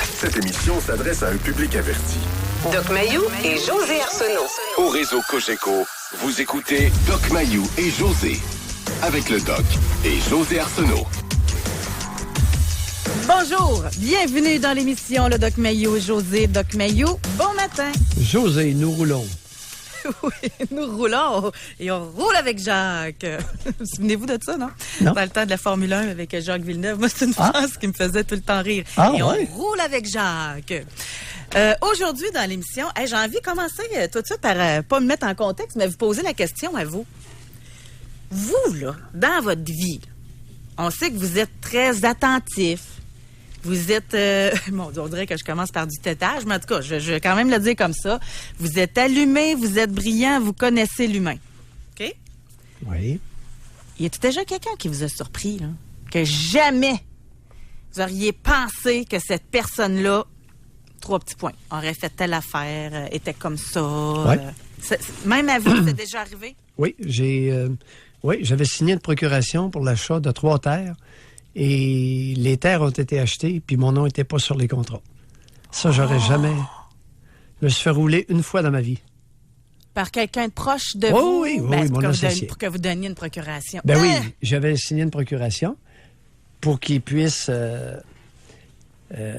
Cette émission s'adresse à un public averti. Doc Mayou et José Arsenault. Au réseau Cogeco, vous écoutez Doc Mayou et José. Avec le Doc et José Arsenault. Bonjour, bienvenue dans l'émission Le Doc Mayou et José. Doc Mayou, bon matin. José, nous roulons. Oui, nous roulons et on roule avec Jacques. Souvenez-vous de ça, non? Non. Dans le temps de la Formule 1 avec Jacques Villeneuve. Moi, c'est une phrase qui me faisait tout le temps rire. Et ouais? on roule avec Jacques. Aujourd'hui, dans l'émission, j'ai envie de commencer tout de suite par pas me mettre en contexte, mais vous poser la question à vous. Vous, là, dans votre vie, on sait que vous êtes très attentif. Vous êtes, on dirait que je commence par du tétage, mais en tout cas, je vais quand même le dire comme ça. Vous êtes allumé, vous êtes brillant, vous connaissez l'humain. OK? Oui. Y a-t-il déjà quelqu'un qui vous a surpris, là? Que jamais vous auriez pensé que cette personne-là, 3 petits points, aurait fait telle affaire, était comme ça. Ouais. Même à vous, c'est déjà arrivé? Oui, j'avais signé une procuration pour l'achat de 3 terres et les terres ont été achetées puis mon nom n'était pas sur les contrats. Ça, j'aurais jamais... Je me suis fait rouler une fois dans ma vie. Par quelqu'un de proche de vous? Oui, mon associé. Pour que vous donniez une procuration. Ben oui, j'avais signé une procuration pour qu'il puisse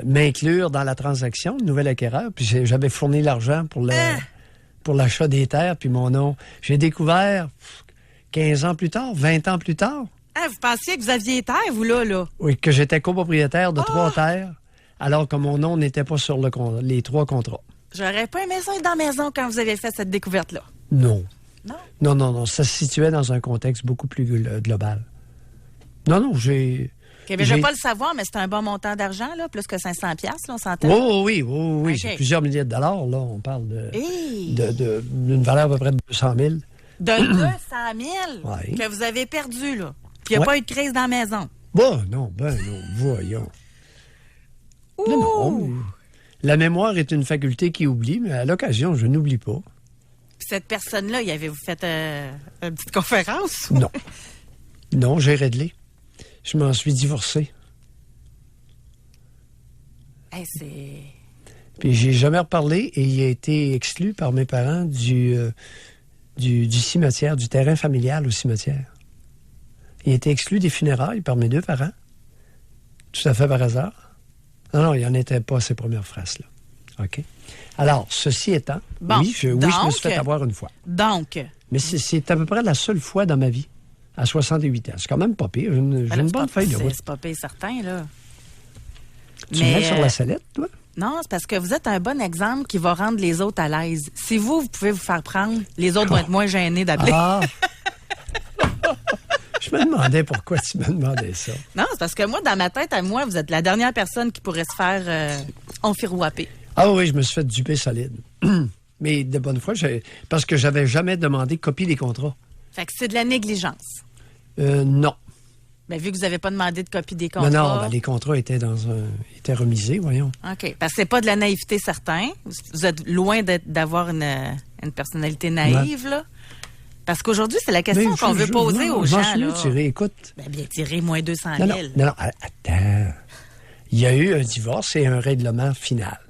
m'inclure dans la transaction, le nouvel acquéreur, puis j'avais fourni l'argent pour l'achat des terres, puis mon nom... J'ai découvert 15 ans plus tard, 20 ans plus tard. Vous pensiez que vous aviez terre, vous, là? Oui, que j'étais copropriétaire de 3 terres, alors que mon nom n'était pas sur les 3 contrats. J'aurais pas aimé ça être dans la maison quand vous avez fait cette découverte-là. Non. Non? Non. Ça se situait dans un contexte beaucoup plus global. Non, j'ai... OK, mais je ne veux pas le savoir, mais c'est un bon montant d'argent, là, plus que 500$, là, on s'entend? Oui. Okay. C'est plusieurs milliers de dollars, là. On parle Hey. d'une valeur à peu près de 200 000. De 200 000 Ouais. que vous avez perdu, là. Puis il n'y a pas eu de crise dans la maison. Non, voyons. Non. La mémoire est une faculté qui oublie, mais à l'occasion, je n'oublie pas. Puis cette personne-là, y avez-vous fait une petite conférence? Non. Non, j'ai réglé. Je m'en suis divorcé. Hey, c'est... Puis j'ai jamais reparlé et il a été exclu par mes parents du cimetière, du terrain familial au cimetière. Il a été exclu des funérailles par mes 2 parents. Tout à fait par hasard. Non, il n'y en était pas ces premières phrases-là. OK? Alors, ceci étant, oui, je me suis fait avoir une fois. Donc? Mais c'est à peu près la seule fois dans ma vie, à 68 ans. C'est quand même pas pire. J'ai une bonne feuille de route. C'est pas pire certain, là. Tu me mets sur la sellette, toi? Non, c'est parce que vous êtes un bon exemple qui va rendre les autres à l'aise. Si vous pouvez vous faire prendre, les autres vont être moins gênés d'appeler. Je me demandais pourquoi tu me demandais ça. Non, c'est parce que moi, dans ma tête, à moi, vous êtes la dernière personne qui pourrait se faire enfirouapper. Ah oui, je me suis fait duper solide. Mais de bonne foi, parce que j'avais jamais demandé copie des contrats. Fait que c'est de la négligence. Non. Bien, vu que vous n'avez pas demandé de copie des contrats... Non, les contrats étaient étaient remisés, voyons. OK. Parce que c'est pas de la naïveté certain. Vous êtes loin d'avoir une personnalité naïve, là. Parce qu'aujourd'hui, c'est la question qu'on veut poser aux gens. Je m'en suis tiré, écoute. Bien tiré, moins 200 000. Non, attends. Il y a eu un divorce et un règlement final.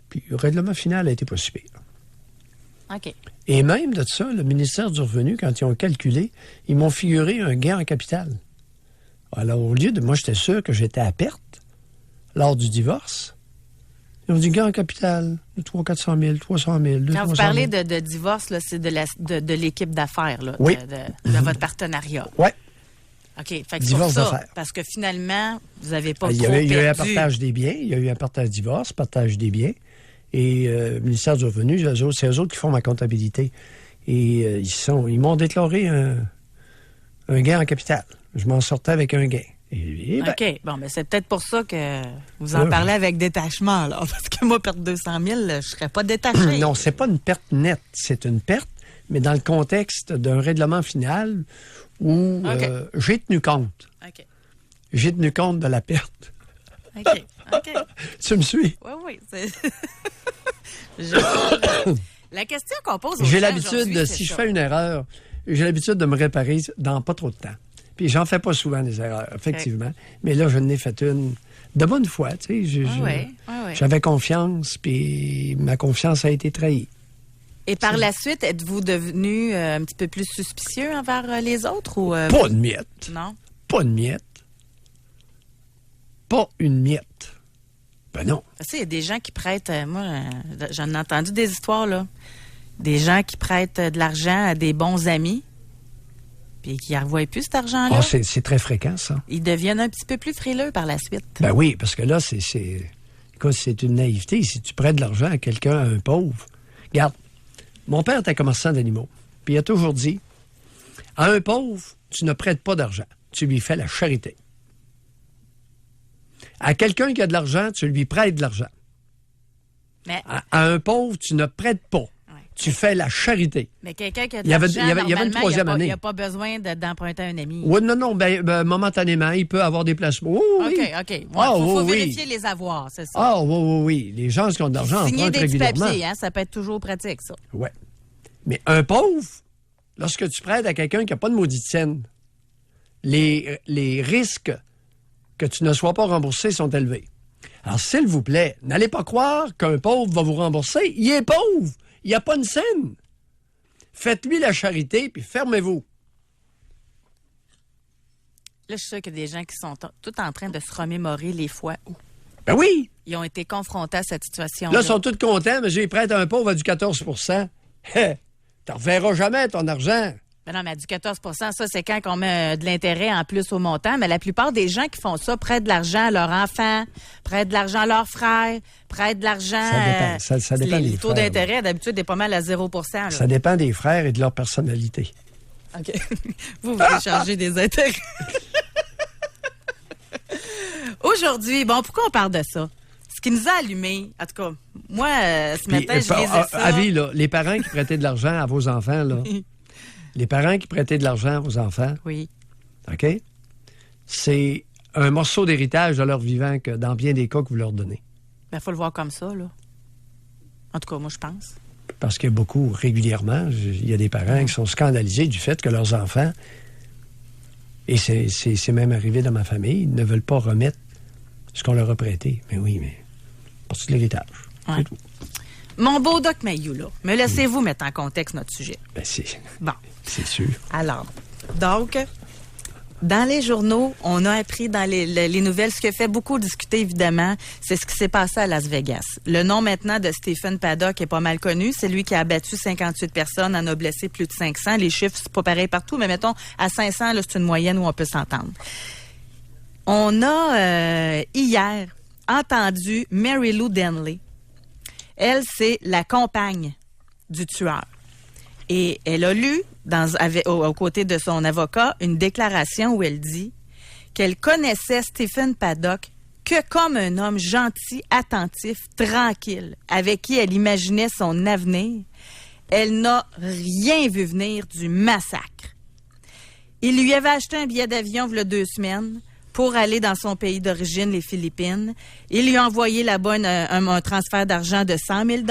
Puis le règlement final a été pas super. OK. Et même de ça, le ministère du Revenu, quand ils ont calculé, ils m'ont figuré un gain en capital. Alors, au lieu de... Moi, j'étais sûr que j'étais à perte lors du divorce. Ils ont dit gain en capital de 400 000, 300 000, 200 000. Quand vous parlez de divorce, là, c'est de l'équipe d'affaires, là, oui. de votre partenariat. Oui. OK. Fait que divorce c'est pour ça, d'affaires. Parce que finalement, vous n'avez pas Il y a eu un partage des biens. Il y a eu un partage divorce, partage des biens. Et le ministère du Revenu, c'est eux autres qui font ma comptabilité. Et ils m'ont déclaré un gain en capital. Je m'en sortais avec un gain. OK. Bon, mais c'est peut-être pour ça que vous en parlez avec détachement, là. Parce que moi, perdre 200 000, je ne serais pas détaché. Non, c'est pas une perte nette. C'est une perte, mais dans le contexte d'un règlement final où j'ai tenu compte. OK. J'ai tenu compte de la perte. OK. Tu me suis? Oui. La question qu'on pose aux J'ai gens l'habitude, si je fais une erreur, j'ai l'habitude de me réparer dans pas trop de temps. Puis j'en fais pas souvent des erreurs, effectivement. Okay. Mais là, je n'ai fait une De bonne foi, tu sais. Ouais. J'avais confiance, puis ma confiance a été trahie. Et par la suite, êtes-vous devenu un petit peu plus suspicieux envers les autres? Ou, Pas de miette. Non? Pas de miette. Pas une miette. Ben non. Parce qu'il y a des gens qui prêtent... moi, j'en ai entendu des histoires, là. Des gens qui prêtent de l'argent à des bons amis, puis qui ne revoient plus cet argent-là. Ah, c'est très fréquent, ça. Ils deviennent un petit peu plus frileux par la suite. Ben oui, parce que là, écoute, c'est une naïveté. Si tu prêtes de l'argent à quelqu'un, à un pauvre... Regarde, mon père était commerçant d'animaux. Puis il a toujours dit, à un pauvre, tu ne prêtes pas d'argent. Tu lui fais la charité. À quelqu'un qui a de l'argent, tu lui prêtes de l'argent. Mais... À un pauvre, tu ne prêtes pas. Tu fais la charité. Mais quelqu'un qui a de l'argent, il y avait une troisième année. Il n'y a pas besoin d'emprunter à un ami. Oui, non, momentanément, il peut avoir des placements. Oh, oui. OK. Il faut vérifier les avoirs, c'est ça. Ah, oui. Les gens qui ont de l'argent signer empruntent des petits régulièrement. papiers, ça peut être toujours pratique, ça. Oui. Mais un pauvre, lorsque tu prêtes à quelqu'un qui n'a pas de maudite scène, les risques que tu ne sois pas remboursé sont élevés. Alors, s'il vous plaît, n'allez pas croire qu'un pauvre va vous rembourser. Il est pauvre. Il n'y a pas une scène. Faites-lui la charité, puis fermez-vous. Là, je suis sûre qu'il y a des gens qui sont tout en train de se remémorer les fois où Ben oui. ils ont été confrontés à cette situation. Là, ils sont tous contents, mais j'ai prêté à un pauvre à du 14 Tu ne reverras jamais ton argent. Mais non, mais à du 14 ça, c'est quand on met de l'intérêt en plus au montant. Mais la plupart des gens qui font ça prêtent de l'argent à leur enfant, prêtent de l'argent à leurs frères, prêtent de l'argent... Ça dépend des Les taux frères, d'intérêt, d'habitude, est pas mal à 0 là. Ça dépend des frères et de leur personnalité. OK. Vous voulez charger des intérêts. Aujourd'hui, pourquoi on parle de ça? Ce qui nous a allumés, en tout cas, moi, ce matin, je lisais ça. Avis, là, les parents qui prêtaient de l'argent à vos enfants, là... Les parents qui prêtaient de l'argent aux enfants, oui. OK? C'est un morceau d'héritage de leur vivant que dans bien des cas que vous leur donnez. Il faut le voir comme ça, là. En tout cas, moi, je pense. Parce que beaucoup, régulièrement, il y a des parents qui sont scandalisés du fait que leurs enfants, et c'est même arrivé dans ma famille, ne veulent pas remettre ce qu'on leur a prêté. Mais oui, mais partie de l'héritage. Ouais. C'est tout. Mon beau Doc Mayou, là, me laissez-vous mettre en contexte notre sujet? Ben c'est... Bon. C'est sûr. Alors, donc, dans les journaux, on a appris dans les nouvelles, ce qui fait beaucoup discuter, évidemment, c'est ce qui s'est passé à Las Vegas. Le nom maintenant de Stephen Paddock est pas mal connu. C'est lui qui a abattu 58 personnes, en a blessé plus de 500. Les chiffres, c'est pas pareil partout, mais mettons, à 500, là, c'est une moyenne où on peut s'entendre. On a, hier, entendu Mary Lou Denley. Elle, c'est la compagne du tueur. Et elle a lu, aux côtés de son avocat, une déclaration où elle dit qu'elle connaissait Stephen Paddock que comme un homme gentil, attentif, tranquille, avec qui elle imaginait son avenir. Elle n'a rien vu venir du massacre. Il lui avait acheté un billet d'avion il y a 2 semaines pour aller dans son pays d'origine, les Philippines. Il lui a envoyé là-bas un transfert d'argent de 100 000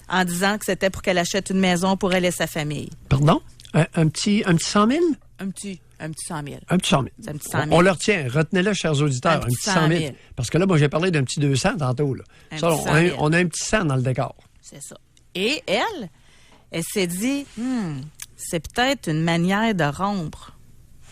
en disant que c'était pour qu'elle achète une maison pour elle et sa famille. Pardon? Un petit 100 000? Un petit 100 000. Un petit 100 000. C'est un petit 100 000. On le retient. Retenez-le, chers auditeurs. Un petit 100 000. Parce que là, moi, j'ai parlé d'un petit 200 tantôt. Là. Ça, on a un petit 100 dans le décor. C'est ça. Et elle s'est dit, c'est peut-être une manière de rompre.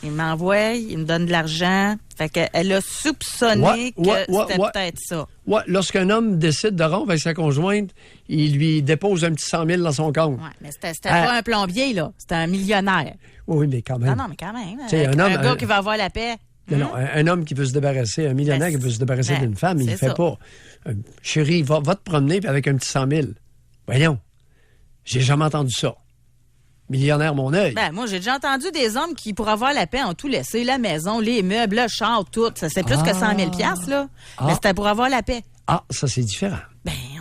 Il m'envoie, il me donne de l'argent. Fait qu'elle a soupçonné que c'était peut-être ça. Ouais, lorsqu'un homme décide de rompre avec sa conjointe, il lui dépose un petit 100 000 dans son compte. Ouais, mais c'était pas un plombier, là. C'était un millionnaire. Oui, mais quand même. Non, mais quand même. Un gars qui va avoir la paix. Non, un homme qui veut se débarrasser, un millionnaire qui veut se débarrasser d'une femme, il ne fait pas. Chérie, va te promener avec un petit 100 000. Voyons, j'ai jamais entendu ça. Millionnaire, mon œil. Moi, j'ai déjà entendu des hommes qui, pour avoir la paix, ont tout laissé. La maison, les meubles, le char, tout. Ça, c'est plus que 100 000 $, là. Mais c'était pour avoir la paix. Ah, ça, c'est différent.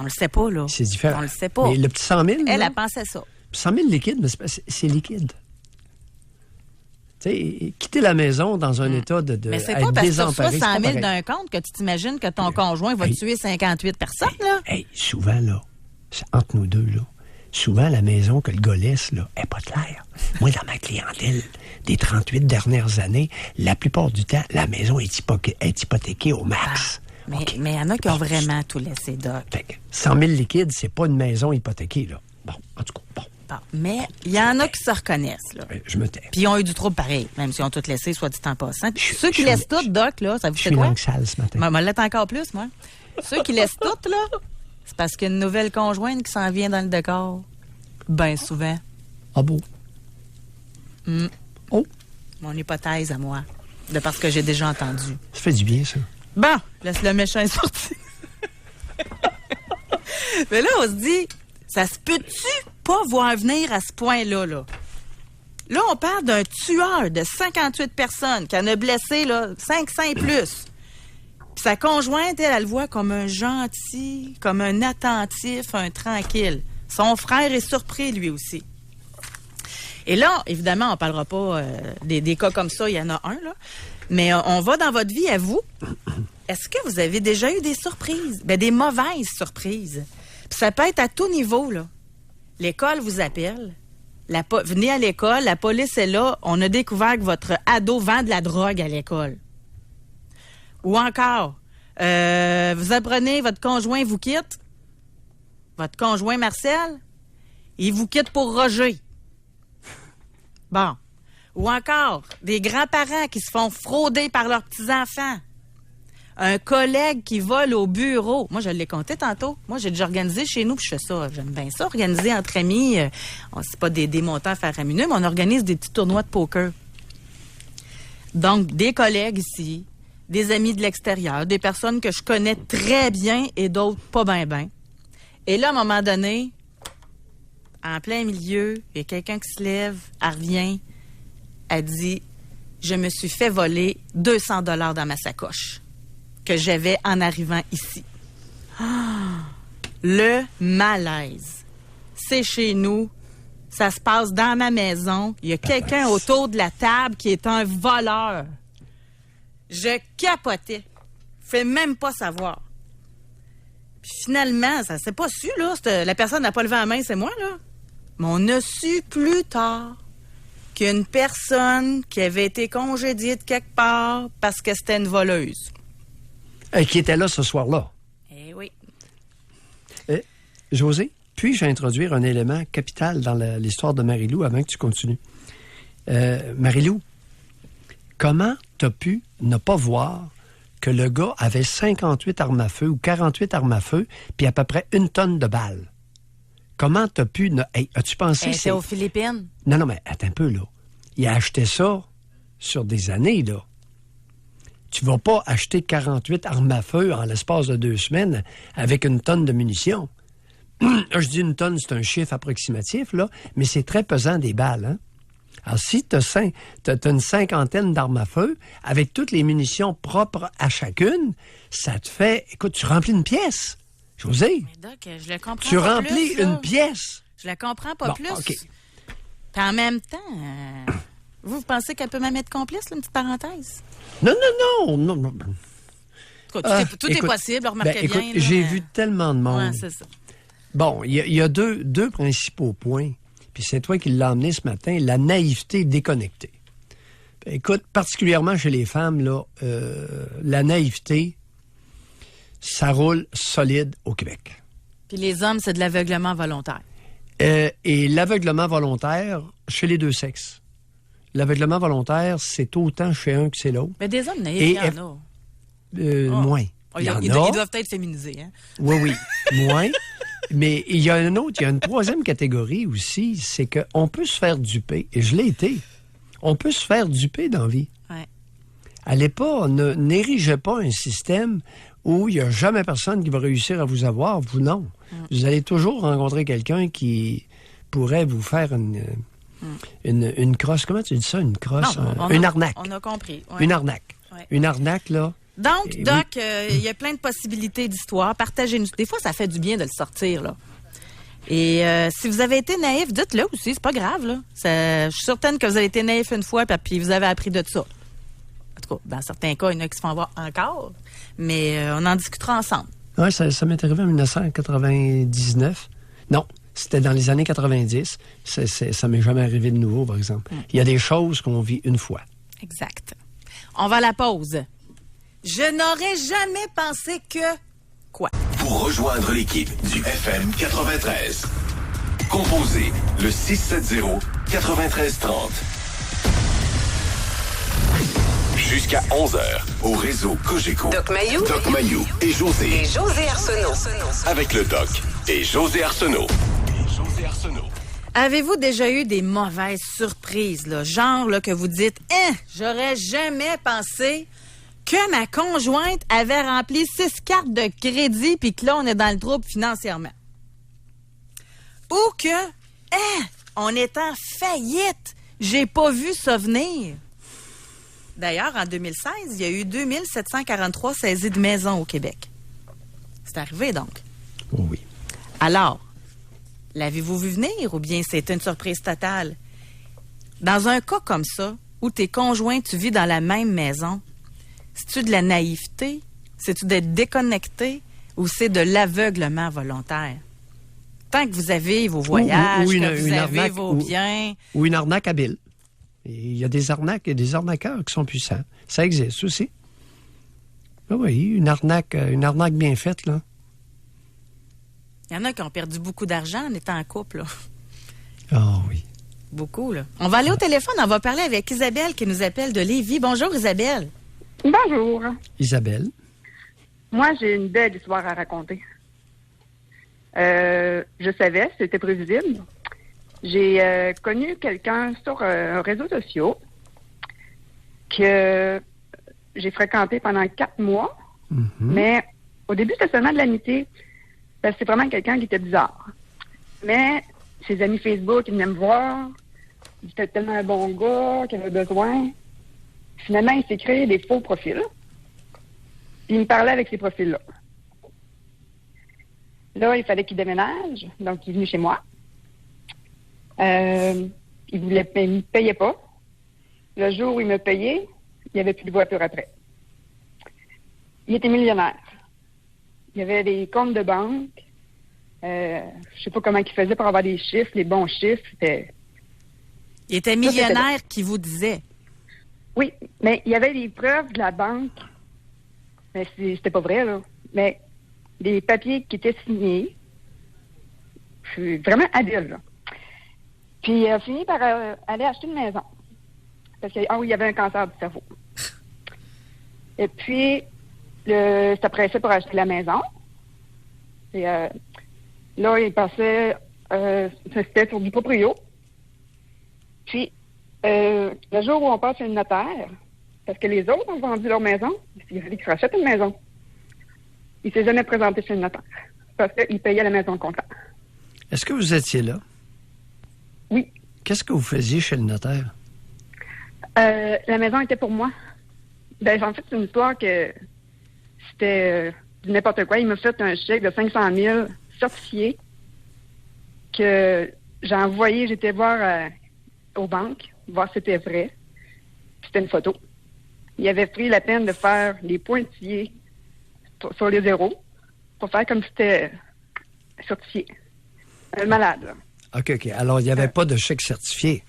On le sait pas, là. C'est différent. On le sait pas. Mais le petit 100 000, elle pensait ça. 100 000 liquide, mais c'est liquide. Tu sais, quitter la maison dans un état de mais c'est pas parce que tu reçois 100 000 d'un d'un compte que tu t'imagines que ton conjoint va tuer 58 personnes, là. Souvent, là, c'est entre nous deux, là, souvent, la maison que le gars laisse, là, n'est pas claire. Moi, dans ma clientèle des 38 dernières années, la plupart du temps, la maison est hypothéquée au max. Mais il y en a qui ont vraiment tout laissé, Doc. Fait que 100 000 liquides, c'est pas une maison hypothéquée, là. Bon, en tout cas, bon. Bon, mais il y en a qui se reconnaissent, là. Je me tais. Puis ils ont eu du trouble pareil, même s'ils ont tout laissé, soit dit en passant. Puis ceux qui je- laissent tout, Doc, là, ça vous Je fait suis quoi? langue sale ce matin. Moi, l'être encore plus, moi. Ceux qui laissent tout, là, c'est parce qu'il y a une nouvelle conjointe qui s'en vient dans le décor. Ben souvent. Ah bon? Oh, Mon hypothèse à moi, de parce que j'ai déjà entendu. ça fait du bien, ça. Bon, laisse le méchant sortir. Mais là, on se dit, ça se peut-tu pas voir venir à ce point-là, là? Là, on parle d'un tueur de 58 personnes qui en a blessé, là, 500 et plus. Puis sa conjointe, elle le voit comme un gentil, comme un attentif, un tranquille. Son frère est surpris, lui aussi. Et là, évidemment, on ne parlera pas des cas comme ça, il y en a un, là. Mais on va dans votre vie à vous. Est-ce que vous avez déjà eu des surprises? Ben, des mauvaises surprises. Puis ça peut être à tout niveau, là. L'école vous appelle. Venez à l'école, la police est là. On a découvert que votre ado vend de la drogue à l'école. Ou encore, vous apprenez, votre conjoint vous quitte. Votre conjoint Marcel, il vous quitte pour Roger. Bon. Ou encore, des grands-parents qui se font frauder par leurs petits-enfants. Un collègue qui vole au bureau. Moi, je l'ai compté tantôt. Moi, j'ai déjà organisé chez nous, puis je fais ça. J'aime bien ça, organiser entre amis. C'est pas des montants faramineux, mais on organise des petits tournois de poker. Donc, des collègues ici, des amis de l'extérieur, des personnes que je connais très bien et d'autres pas bien bien. Et là, à un moment donné, en plein milieu, il y a quelqu'un qui se lève, elle revient, elle dit « Je me suis fait voler 200 $ dans ma sacoche que j'avais en arrivant ici. » Le malaise. C'est chez nous. Ça se passe dans ma maison. Il y a quelqu'un autour de la table qui est un voleur. Je capotais. Fais même pas savoir. Puis finalement, ça s'est pas su, là. La personne n'a pas levé la main, c'est moi, là. Mais on a su plus tard qu'une personne qui avait été congédiée de quelque part parce que c'était une voleuse. Qui était là ce soir-là. Eh oui. José, puis-je introduire un élément capital dans l'histoire de Marie-Lou avant que tu continues? Marie-Lou, comment t'as pu ne pas voir que le gars avait 58 armes à feu ou 48 armes à feu puis à peu près 1 tonne de balles? Comment t'as pu... Hey, as-tu pensé... C'est aux Philippines. Non, mais attends un peu, là. Il a acheté ça sur des années, là. Tu vas pas acheter 48 armes à feu en l'espace de 2 semaines avec 1 tonne de munitions. Je dis 1 tonne, c'est un chiffre approximatif, là, mais c'est très pesant des balles, hein? Alors, si tu as une 50aine d'armes à feu, avec toutes les munitions propres à chacune, ça te fait... Écoute, tu remplis une pièce, José. Mais Doc, je le comprends Tu pas remplis plus, là. une pièce. Je la comprends pas Bon, plus. OK. Puis en même temps, vous pensez qu'elle peut même être complice, là, une petite parenthèse? Non. Tout est possible, remarquez écoute, bien. Là, j'ai vu tellement de monde. Ouais, c'est ça. Bon, il y a deux principaux points, puis c'est toi qui l'as amené ce matin, la naïveté déconnectée. Écoute, particulièrement chez les femmes, là, la naïveté, ça roule solide au Québec. Puis les hommes, c'est de l'aveuglement volontaire. Et l'aveuglement volontaire, chez les deux sexes. L'aveuglement volontaire, c'est autant chez un que chez l'autre. Mais des hommes naïfs, il y en a. Moins. Oh, Il y en ils a. doivent être féminisés, hein? Oui, moins. Mais il y a une autre, il y a une troisième catégorie aussi, c'est qu'on peut se faire duper, et je l'ai été. On peut se faire duper dans la vie. Ouais. Allez pas, n'érigez pas un système où il n'y a jamais personne qui va réussir à vous avoir, vous non. Vous allez toujours rencontrer quelqu'un qui pourrait vous faire une crosse. Comment tu dis ça, une crosse? Une arnaque. On a compris. Ouais. Une arnaque. Ouais. Une arnaque, là. Donc, Doc, il y a plein de possibilités d'histoire. Partagez-nous. Des fois, ça fait du bien de le sortir, là. Et si vous avez été naïf, dites-le aussi, c'est pas grave, là. Je suis certaine que vous avez été naïf une fois, puis vous avez appris de ça. En tout cas, dans certains cas, il y en a qui se font voir encore, mais on en discutera ensemble. Oui, ça m'est arrivé en 1999. Non, c'était dans les années 90. Ça m'est jamais arrivé de nouveau, par exemple. Il y a des choses qu'on vit une fois. Exact. On va à la pause. Je n'aurais jamais pensé que... Quoi? Pour rejoindre l'équipe du FM 93, composez le 670-9330. Jusqu'à 11h, au réseau Cogeco. Doc Mayou. Doc Mayou et José. Et José Arsenault. Avec le Doc et José Arsenault. Avez-vous déjà eu des mauvaises surprises, là? Genre là, que vous dites, j'aurais jamais pensé que ma conjointe avait rempli 6 cartes de crédit puis que là, on est dans le trouble financièrement. Ou que, on est en faillite. J'ai pas vu ça venir. D'ailleurs, en 2016, il y a eu 2743 saisies de maisons au Québec. C'est arrivé, donc. Oh oui. Alors, l'avez-vous vu venir ou bien c'est une surprise totale? Dans un cas comme ça, où tes conjoints, tu vis dans la même maison, c'est-tu de la naïveté? C'est-tu d'être déconnecté? Ou c'est de l'aveuglement volontaire? Tant que vous avez vos voyages, que vous avez vos biens... Ou une arnaque habile. Il y a des arnaques et des arnaqueurs qui sont puissants. Ça existe aussi. Oui, une arnaque bien faite, là. Il y en a qui ont perdu beaucoup d'argent en étant en couple, là. Ah oui. Beaucoup, là. On va aller au téléphone, on va parler avec Isabelle qui nous appelle de Lévis. Bonjour, Isabelle. Bonjour. Isabelle. Moi, j'ai une belle histoire à raconter. Je savais, c'était prévisible. J'ai connu quelqu'un sur un réseau social que j'ai fréquenté pendant 4 mois. Mm-hmm. Mais au début, c'était seulement de l'amitié. Parce que c'est vraiment quelqu'un qui était bizarre. Mais ses amis Facebook, ils venaient me voir. Il était tellement un bon gars qu'il avait besoin. Finalement, il s'est créé des faux profils. Puis il me parlait avec ces profils-là. Là, il fallait qu'il déménage. Donc, il est venu chez moi. Il me payait pas. Le jour où il me payait, il n'y avait plus de voiture après. Il était millionnaire. Il y avait des comptes de banque. Je sais pas comment il faisait pour avoir des chiffres, les bons chiffres. Il était millionnaire qui vous disait. Oui, mais il y avait des preuves de la banque. Mais c'était pas vrai, là. Mais des papiers qui étaient signés. Je suis vraiment habile, là. Puis il a fini par aller acheter une maison. Parce qu'il y avait un cancer du cerveau. Et puis, il s'apprêtait pour acheter la maison. Et là, il passait, c'était sur du proprio. Puis, le jour où on passe chez le notaire, parce que les autres ont vendu leur maison, il fallait qu'ils rachètent une maison. Il s'est jamais présenté chez le notaire. Parce qu'il payait la maison comptant. Est-ce que vous étiez là? Oui. Qu'est-ce que vous faisiez chez le notaire? La maison était pour moi. Ben, en fait, c'est une histoire que c'était du n'importe quoi. Il m'a fait un chèque de 500 000 certifié que j'ai envoyé, j'étais voir aux banques, voir si c'était vrai. C'était une photo. Il avait pris la peine de faire les pointillés sur les zéros pour faire comme si c'était certifié. Un malade, là. OK. Alors, il n'y avait pas de chèque certifié.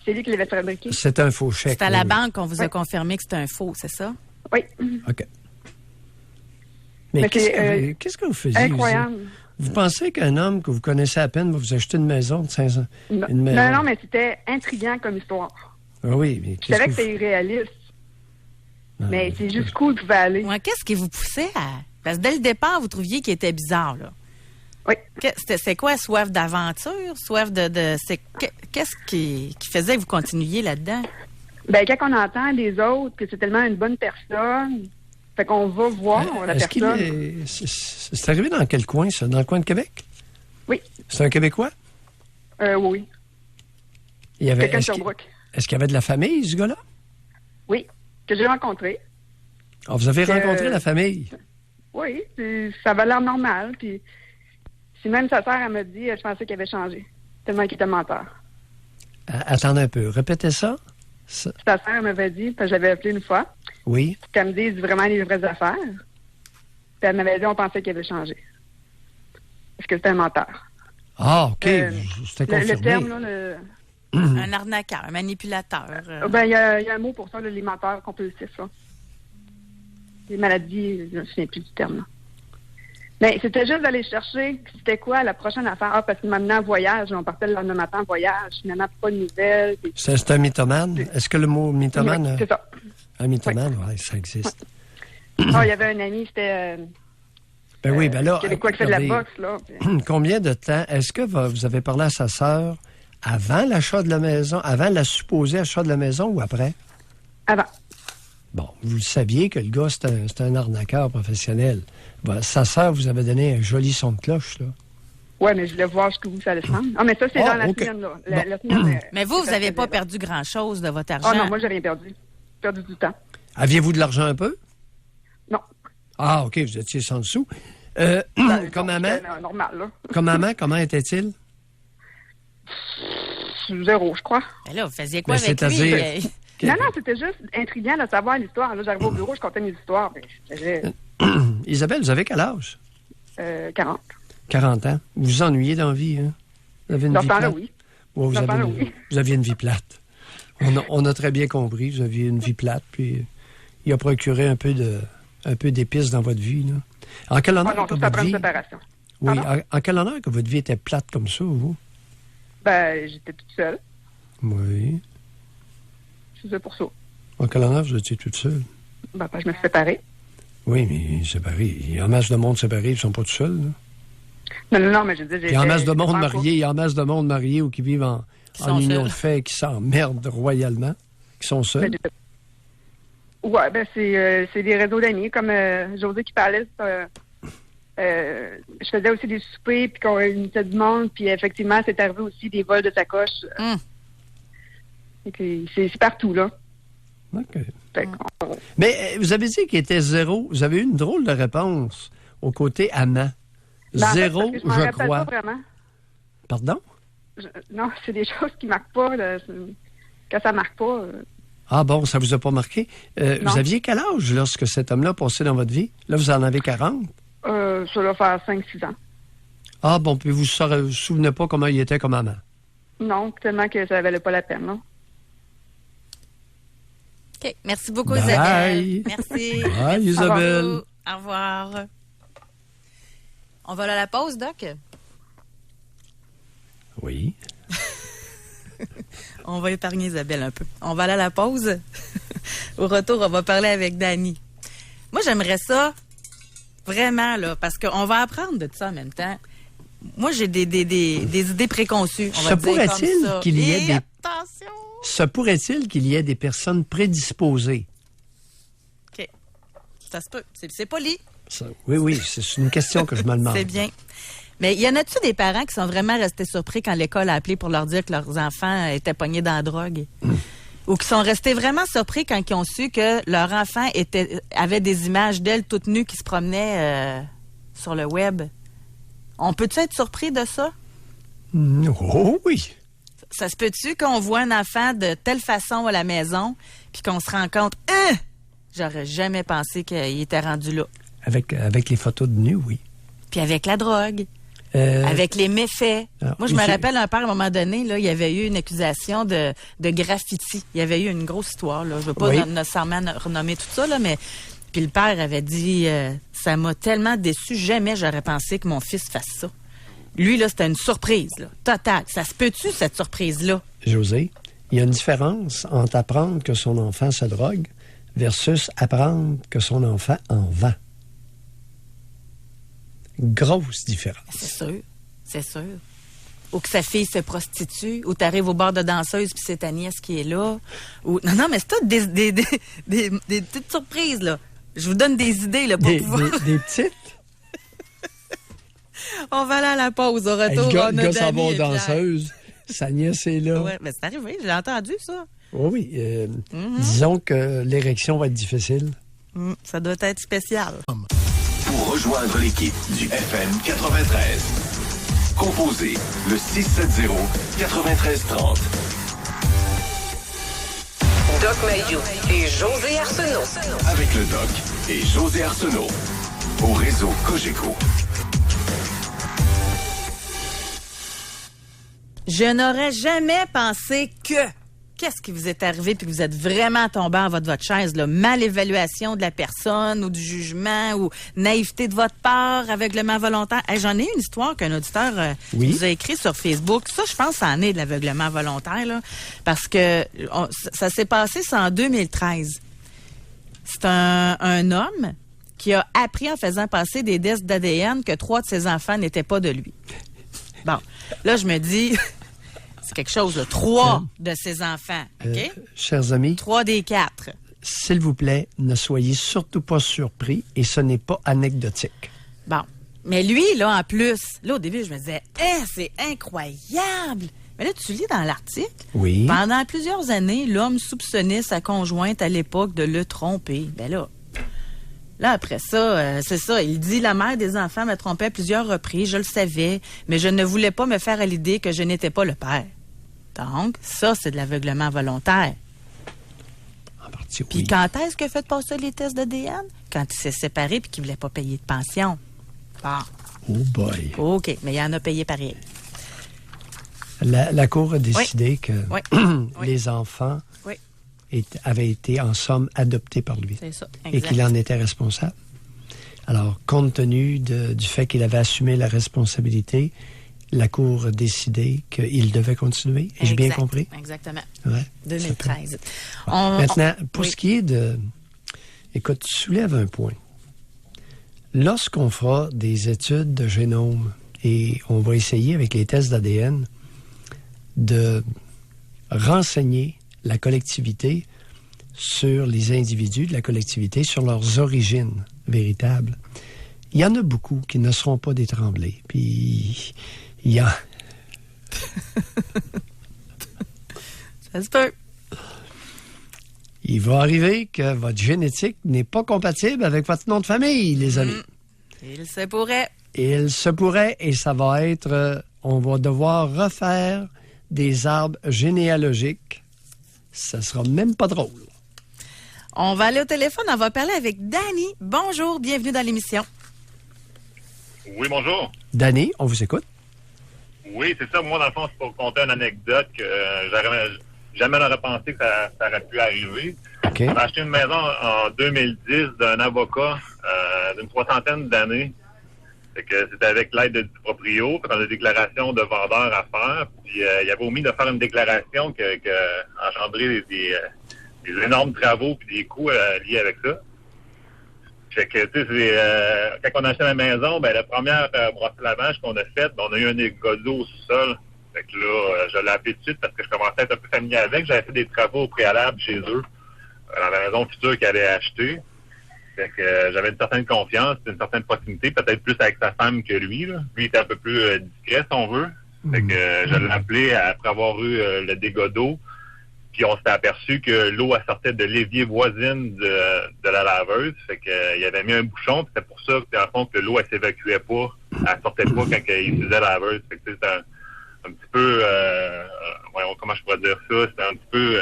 C'est lui qui l'avait fabriqué. C'est un faux chèque. C'est à la banque qu'on vous a confirmé que c'était un faux, c'est ça? Oui. OK. Mais qu'est-ce que vous faisiez? Incroyable. Vous pensez qu'un homme que vous connaissez à peine va vous acheter une maison de 500? Non, mais c'était intriguant comme histoire. Ah oui, mais je savais que c'était irréaliste. Mais c'est jusqu'où il pouvait aller. Ouais, qu'est-ce qui vous poussait à... Parce que dès le départ, vous trouviez qu'il était bizarre, là. Oui. C'est quoi, soif d'aventure? Soif de qu'est-ce qui faisait que vous continuiez là-dedans? Ben, quand on entend des autres que c'est tellement une bonne personne, fait qu'on va voir la personne. C'est arrivé dans quel coin, ça? Dans le coin de Québec? Oui. C'est un Québécois? Oui. Quelqu'un de Sherbrooke. Est-ce qu'il y avait de la famille, ce gars-là? Oui, que j'ai rencontré. Ah, vous avez rencontré la famille? Oui, ça avait l'air normal, puis... Si même sa sœur, elle m'a dit, je pensais qu'il avait changé. Tellement qu'il était menteur. Attendez un peu. Répétez ça. Sa sœur m'avait dit, parce que j'avais appelé une fois. Oui. Qu'elle me dise vraiment les vraies affaires. Puis elle m'avait dit, on pensait qu'il avait changé. Parce que c'était un menteur. Ah, OK. C'était confirmé. Le terme, là, Un arnaqueur, un manipulateur. Ben, il y a un mot pour ça, les menteurs compulsifs, là. des maladies, je ne me souviens plus du terme. Là. Mais c'était juste d'aller chercher c'était quoi la prochaine affaire. Ah, parce qu'il m'a amené en voyage. On partait le lendemain matin en voyage. Finalement, pas de nouvelles. C'est un mythomane? Est-ce que le mot mythomane... Oui, c'est ça. Un mythomane, oui, ça existe. Oui. Il y avait un ami, c'était... Ben oui, ben là... Québécois qui fait de la boxe, là. Combien de temps... Est-ce que vous avez parlé à sa sœur avant l'achat de la maison, avant la supposée achat de la maison ou après? Avant. Bon, vous le saviez que le gars, c'est un arnaqueur professionnel. Ben, sa sœur vous avait donné un joli son de cloche, là. Oui, mais je voulais voir jusqu'où ça allait se rendre. Ah, mais ça, c'est dans la semaine, là. La semaine, mais vous n'avez pas perdu grand-chose de votre argent. Ah non, moi, j'ai rien perdu. J'ai perdu du temps. Aviez-vous de l'argent un peu? Non. Ah, OK, vous étiez sans dessous. Comme maman? Normal, là. Comme maman, comment était-il? Zéro, je crois. Mais là, vous faisiez quoi Mais avec lui? c'est-à-dire- Non, c'était juste intriguant de savoir l'histoire. Là, j'arrivais au bureau, je comptais mes histoires. Isabelle, vous avez quel âge? 40. 40 ans. Vous vous ennuyez dans la vie, hein? Vous avez une Dans vie ce temps-là, plate? oui. Ouais, Dans ce temps-là, oui. vous aviez une vie plate. On a très bien compris. Vous aviez une vie plate, puis il a procuré un peu d'épices dans votre vie, là. En quel honneur non, que ça votre prend une vie... séparation. Oui, en quel honneur que votre vie était plate comme ça, vous? Ben, j'étais toute seule. Oui. Je faisais pour ça. En quel honneur vous étiez toute seule? Ben, je me suis séparée. Oui, mais séparés. Il y a en masse de monde séparés, ils ne sont pas tout seuls, là. Non, mais je dis... Il y a en masse de monde marié, il y a en masse de monde marié ou qui vivent en union de fait, qui s'emmerdent royalement, qui sont seuls. Ouais, ben c'est des réseaux d'amis, comme José qui parlait. Je faisais aussi des soupers, puis qu'on réunissait du monde, puis effectivement, c'est arrivé aussi des vols de sacoches. C'est partout, là. OK. Fait Mais vous avez dit qu'il était zéro. Vous avez eu une drôle de réponse au côté amant. Zéro, je m'en rappelle crois. pas vraiment. Pardon? Non, c'est des choses qui marquent pas. Là, quand ça marque pas... Ah bon, ça vous a pas marqué? Vous aviez quel âge lorsque cet homme-là passait dans votre vie? Là, vous en avez 40? Ça doit faire 5-6 ans. Ah bon, puis vous ne vous souvenez pas comment il était comme amant? Non, tellement que ça valait pas la peine, non? OK. Merci beaucoup, Bye. Isabelle. Merci. Bye, Isabelle. Au revoir. On va à la pause, Doc? Oui. On va épargner Isabelle un peu. On va aller à la pause. Au retour, on va parler avec Dani. Moi, j'aimerais ça vraiment, là, parce qu'on va apprendre de ça en même temps. Moi, j'ai des idées préconçues. On va dire comme ça. Qu'il y ait Et des... attention! Se pourrait-il qu'il y ait des personnes prédisposées? OK. Ça se peut. C'est poli. Oui, c'est une question que je me demande. C'est bien. Mais y en a-tu des parents qui sont vraiment restés surpris quand l'école a appelé pour leur dire que leurs enfants étaient pognés dans la drogue? Ou qui sont restés vraiment surpris quand ils ont su que leur enfant avait des images d'elle toute nue qui se promenaient sur le web? On peut-tu être surpris de ça? Oh oui! Ça se peut-tu qu'on voit un enfant de telle façon à la maison puis qu'on se rend compte, j'aurais jamais pensé qu'il était rendu là. Avec les photos de nu, oui. Puis avec la drogue. Avec les méfaits. Moi, je me rappelle un père, à un moment donné, là, il y avait eu une accusation de graffiti. Il y avait eu une grosse histoire. Là. Je ne veux pas nécessairement renommer tout ça, là, mais puis le père avait dit ça m'a tellement déçu, jamais j'aurais pensé que mon fils fasse ça. Lui, là, c'était une surprise, là, totale. Ça se peut-tu, cette surprise-là? José, il y a une différence entre apprendre que son enfant se drogue versus apprendre que son enfant en vend. Grosse différence. C'est sûr. Ou que sa fille se prostitue, ou t'arrives au bar de danseuse puis c'est ta nièce qui est là. Ou... Non, mais c'est tout des petites surprises, là. Je vous donne des idées, là, pour pouvoir... Des petites? On va aller à la pause. Au retour, on a Dani sa bonne danseuse. Sa nièce est là. Oui, mais c'est arrivé. J'ai entendu ça. Oui. Disons que l'érection va être difficile. Ça doit être spécial. Pour rejoindre l'équipe du FM 93, composez le 670-9330. Doc Mayou et José Arsenault. Avec le Doc et José Arsenault. Au réseau Cogeco. Je n'aurais jamais pensé que qu'est-ce qui vous est arrivé puis que vous êtes vraiment tombé en votre chaise, là? Mal évaluation de la personne ou du jugement ou naïveté de votre part, aveuglement volontaire. Hey, j'en ai une histoire qu'un auditeur nous a écrit sur Facebook. Ça, je pense, ça en est de l'aveuglement volontaire, là, parce que ça s'est passé, c'est en 2013. C'est un homme qui a appris en faisant passer des tests d'ADN que 3 de ses enfants n'étaient pas de lui. Bon, là, je me dis, c'est quelque chose, là. 3 de ses enfants, OK? Chers amis, 3 des 4. s'il vous plaît, ne soyez surtout pas surpris et ce n'est pas anecdotique. Bon, mais lui, là, en plus, là, au début, je me disais, c'est incroyable! Mais là, tu lis dans l'article, Oui. Pendant plusieurs années, l'homme soupçonnait sa conjointe à l'époque de le tromper. Ben là, après ça, c'est ça. Il dit, la mère des enfants m'a trompé à plusieurs reprises, je le savais, mais je ne voulais pas me faire à l'idée que je n'étais pas le père. Donc, ça, c'est de l'aveuglement volontaire. En partie, Puis oui. quand est-ce qu'il a fait passer les tests d'ADN? Quand il s'est séparé puis qu'il ne voulait pas payer de pension. Bon. Oh boy. OK, mais il en a payé pareil. La Cour a décidé que Oui. les enfants Oui. avaient été, en somme, adoptés par lui. C'est ça, Et qu'il en était responsable. Alors, compte tenu du fait qu'il avait assumé la responsabilité, la Cour a décidé qu'il devait continuer. Ai-je bien compris? Exactement. Ouais, 2013. Maintenant, pour oui. ce qui est de... Écoute, tu soulèves un point. Lorsqu'on fera des études de génome et on va essayer avec les tests d'ADN de renseigner la collectivité sur les individus de la collectivité, sur leurs origines véritables, il y en a beaucoup qui ne seront pas des Tremblay. Puis, il y a... Ça se peut. Il va arriver que votre génétique n'est pas compatible avec votre nom de famille, les amis. Il se pourrait. Il se pourrait, et ça va être... on va devoir refaire des arbres généalogiques. Ça sera même pas drôle. On va aller au téléphone, on va parler avec Danny. Bonjour, bienvenue dans l'émission. Oui, bonjour. Danny, on vous écoute. Oui, c'est ça. Moi, dans le fond, c'est pour conter une anecdote que jamais n'aurais pensé que ça aurait pu arriver. OK. J'ai acheté une maison en 2010 d'un avocat d'une 60aine d'années. Fait que c'était avec l'aide du proprio. Fait qu'on a des déclarations de vendeur à faire. Puis il avait omis de faire une déclaration qui a engendré des énormes travaux puis des coûts liés avec ça. Fait que, tu sais, quand on a acheté la maison, ben la première brosse lavage qu'on a faite, on a eu un dégât d'eau au sous-sol. Fait que là, je l'ai appelé tout de suite parce que je commençais à être un peu familier avec. J'avais fait des travaux au préalable chez eux, dans la maison future qu'ils allaient acheter. Fait que j'avais une certaine confiance, une certaine proximité, peut-être plus avec sa femme que lui. Là. Lui était un peu plus discret, si on veut. Fait que je l'ai appelé après avoir eu le dégât d'eau. Puis on s'était aperçu que l'eau elle sortait de l'évier voisine de la laveuse. Fait que il avait mis un bouchon. C'était pour ça que, en fond, que l'eau elle s'évacuait pas. Elle sortait pas quand il utilisait la laveuse. Fait que c'était un petit peu comment je pourrais dire ça? C'était un petit peu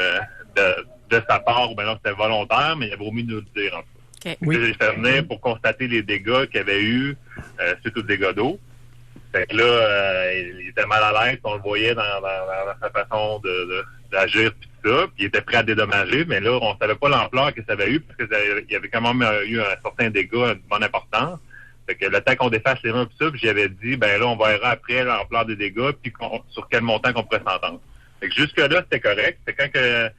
de sa part, ou bien non, c'était volontaire, mais il avait omis de nous le dire en tout cas. Okay. Oui. J'ai fait venir pour constater les dégâts qu'il y avait eu suite aux dégâts d'eau. Fait que là, il était mal à l'aise, on le voyait dans sa façon d'agir puis tout ça, puis il était prêt à dédommager, mais là, on savait pas l'ampleur que ça avait eu, parce qu'il y avait quand même eu un certain dégât de bonne importance. Fait que le temps qu'on défasse les mains puis ça, puis j'avais dit, ben là, on verra après l'ampleur des dégâts, puis sur quel montant qu'on pourrait s'entendre. Fait que jusque-là, c'était correct. Fait que quand est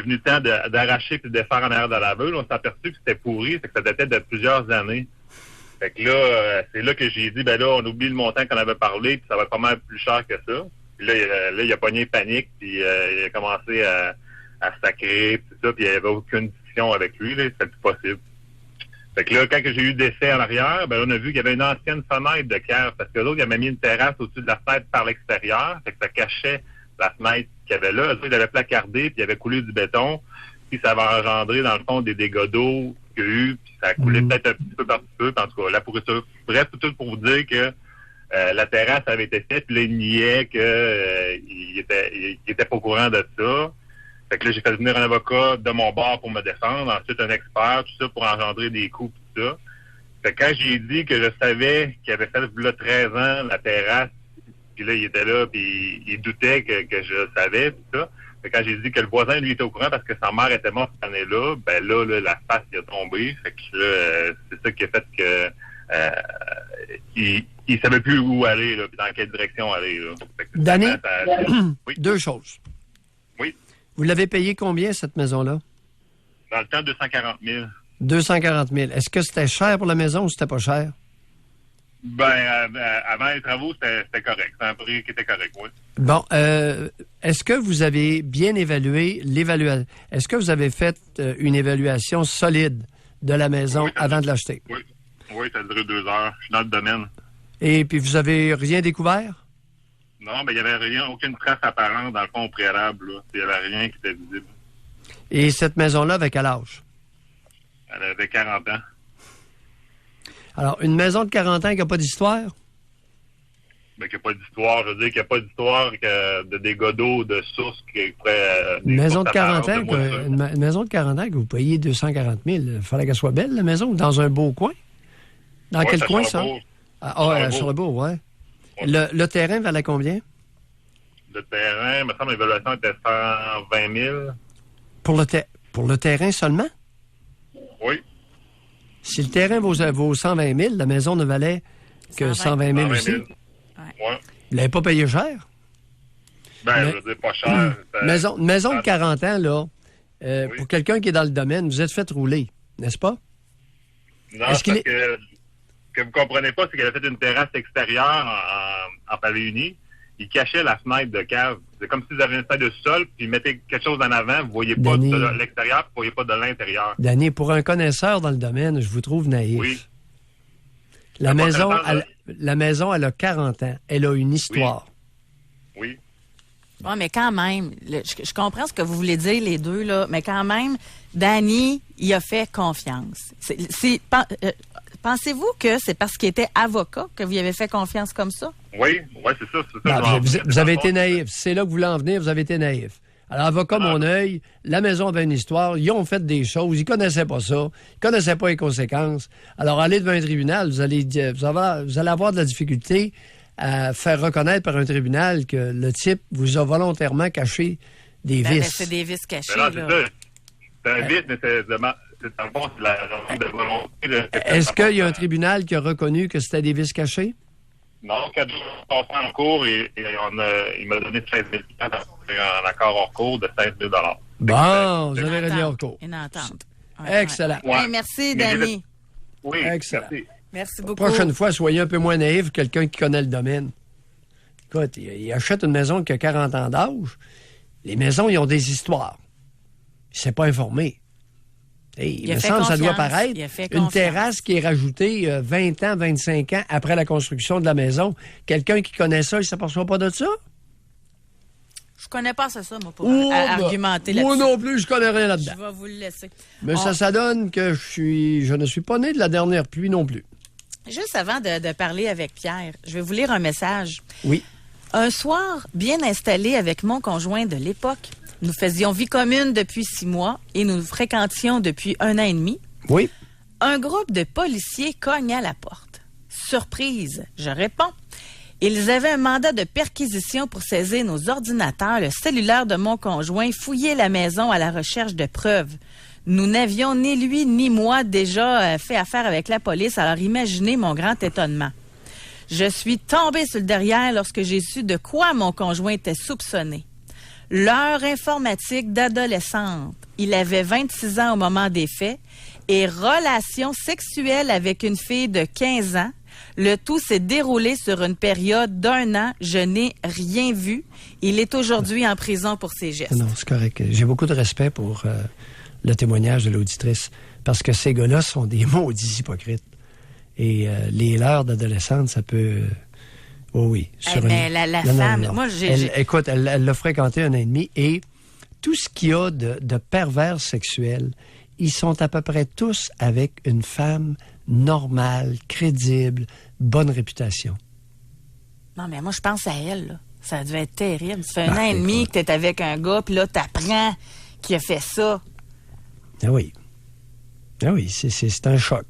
venu le temps d'arracher puis de faire en arrière de la laveuse, on s'est aperçu que c'était pourri, fait que ça datait de plusieurs années. Fait que là, c'est là que j'ai dit, ben là, on oublie le montant qu'on avait parlé, puis ça va être pas mal plus cher que ça. Puis là, il a pogné panique, puis il a commencé à sacrer, puis tout ça, puis il n'y avait aucune discussion avec lui, là, c'était plus possible. Fait que là, quand j'ai eu d'essai en arrière, ben là, on a vu qu'il y avait une ancienne fenêtre de cave, parce que l'autre, il avait mis une terrasse au-dessus de la fenêtre par l'extérieur, fait que ça cachait la fenêtre qu'il y avait là. Il avait placardé, puis il avait coulé du béton, puis ça avait engendré, dans le fond, des dégâts d'eau qu'il y a eu, puis ça a coulé peut-être un petit peu par petit peu, puis en tout cas, la pourriture. Bref, tout pour vous dire que la terrasse avait été faite, puis là, il niait qu'il était pas au courant de ça. Fait que là, j'ai fait venir un avocat de mon bord pour me défendre, ensuite un expert, tout ça pour engendrer des coûts, tout ça. Fait que quand j'ai dit que je savais qu'il avait fait là 13 ans la terrasse, puis là, il était là, puis il doutait que je savais, tout ça, Fait que quand j'ai dit que le voisin, lui, était au courant parce que sa mère était morte cette année-là, ben là, la face, il a tombé. Fait que là, c'est ça qui a fait que il savait plus où aller, là, puis dans quelle direction aller, là. Fait que Danny, oui. 2 choses. Oui. Vous l'avez payé combien, cette maison-là? Dans le temps, 240 000. 240 000. Est-ce que c'était cher pour la maison ou c'était pas cher? Ben, avant les travaux, c'était correct. C'était un prix qui était correct, oui. Bon, est-ce que vous avez bien évalué l'évaluation? Est-ce que vous avez fait une évaluation solide de la maison avant de l'acheter? Oui, ça a duré 2 heures. Je suis dans le domaine. Et puis, vous avez rien découvert? Non, mais il n'y avait aucune trace apparente dans le fond au préalable, là. Il n'y avait rien qui était visible. Et cette maison-là, avec quel âge? Elle avait 40 ans. Alors, une maison de 40 ans qui n'a pas d'histoire? Ben, qu'il n'y a pas d'histoire. Je veux dire qu'il n'y a pas d'histoire de dégâts d'eau, de sources qui pourraient... Une maison de 40 ans, une maison de 40 ans que vous payez 240 000, il fallait qu'elle soit belle, la maison, dans un beau coin? Dans quel coin, ça? À Charlebourg, oui. Le terrain valait combien? Le terrain, il me semble, l'évaluation était 120 000. Pour le terrain seulement? Oui. Si le terrain vaut 120 000, la maison ne valait que 120 000 aussi. Oui. Vous ne l'avez pas payé cher? Ben, je veux dire, pas cher. Maison de 40 ans, là, pour quelqu'un qui est dans le domaine, vous êtes fait rouler, n'est-ce pas? Non, parce que vous ne comprenez pas, c'est qu'elle a fait une terrasse extérieure en pavé uni. Il cachait la fenêtre de cave. C'est comme si vous aviez une fenêtre de sol, puis il mettait quelque chose en avant, vous ne voyez pas de l'extérieur, vous ne voyez pas de l'intérieur. Danny, pour un connaisseur dans le domaine, je vous trouve naïf. Oui. La maison, elle a 40 ans. Elle a une histoire. Oui. Oui, mais quand même, je comprends ce que vous voulez dire, les deux, là, mais quand même, Danny, il a fait confiance. Pensez-vous que c'est parce qu'il était avocat que vous y avez fait confiance comme ça? Oui, c'est ça. Non, vous avez été naïf. C'est là que vous voulez en venir, vous avez été naïf. Alors, avocat mon œil, la maison avait une histoire, ils ont fait des choses, ils connaissaient pas ça, ils connaissaient pas les conséquences. Alors, aller devant un tribunal, vous allez avoir de la difficulté à faire reconnaître par un tribunal que le type vous a volontairement caché des vices. C'est des vices cachés, là. C'est un vice, mais c'est un bon, c'est la de volonté. Est-ce qu'il y a un tribunal qui a reconnu que c'était des vices cachés? Non, 4 jours passés en cours et il m'a donné 16 000 en accord hors cours de 16 000 Bon, vous avez réglé hors cours. Une entente. Excellent. Ouais. Hey, merci, Danny. Oui, excellent. Merci beaucoup. Prochaine fois, soyez un peu moins naïf, quelqu'un qui connaît le domaine. Écoute, il achète une maison qui a 40 ans d'âge. Les maisons, ils ont des histoires. Il ne s'est pas informé. Il me semble que ça doit paraître. Une terrasse qui est rajoutée 20 ans, 25 ans après la construction de la maison. Quelqu'un qui connaît ça, il ne s'aperçoit pas de ça? Je connais pas ça, moi, pour argumenter là-dessus. Moi non plus, je connais rien là-dedans. Je vais vous le laisser. Mais ça donne que je ne suis pas né de la dernière pluie non plus. Juste avant de parler avec Pierre, je vais vous lire un message. Oui. Un soir, bien installé avec mon conjoint de l'époque, nous faisions vie commune depuis 6 mois et nous fréquentions depuis 1 an et demi. Oui. Un groupe de policiers cogne à la porte. Surprise, je réponds. Ils avaient un mandat de perquisition pour saisir nos ordinateurs, le cellulaire de mon conjoint, fouiller la maison à la recherche de preuves. Nous n'avions ni lui ni moi déjà fait affaire avec la police, alors imaginez mon grand étonnement. Je suis tombée sur le derrière lorsque j'ai su de quoi mon conjoint était soupçonné. L'heure informatique d'adolescente. Il avait 26 ans au moment des faits et relation sexuelle avec une fille de 15 ans. Le tout s'est déroulé sur une période d'1 an. Je n'ai rien vu. Il est aujourd'hui en prison pour ses gestes. Non, c'est correct. J'ai beaucoup de respect pour le témoignage de l'auditrice parce que ces gars-là sont des maudits hypocrites. Et les leurs d'adolescente, ça peut... oui. Mais la femme... Non. Moi, Écoute, elle l'a fréquenté 1 an et demi et tout ce qu'il y a de pervers sexuels, ils sont à peu près tous avec une femme normale, crédible, bonne réputation. Non, mais moi, je pense à elle, là. Ça devait être terrible. Ça fait 1 an et demi que t'es avec un gars, puis là, t'apprends qu'il a fait ça. Ah oui. Ah oui, c'est un choc.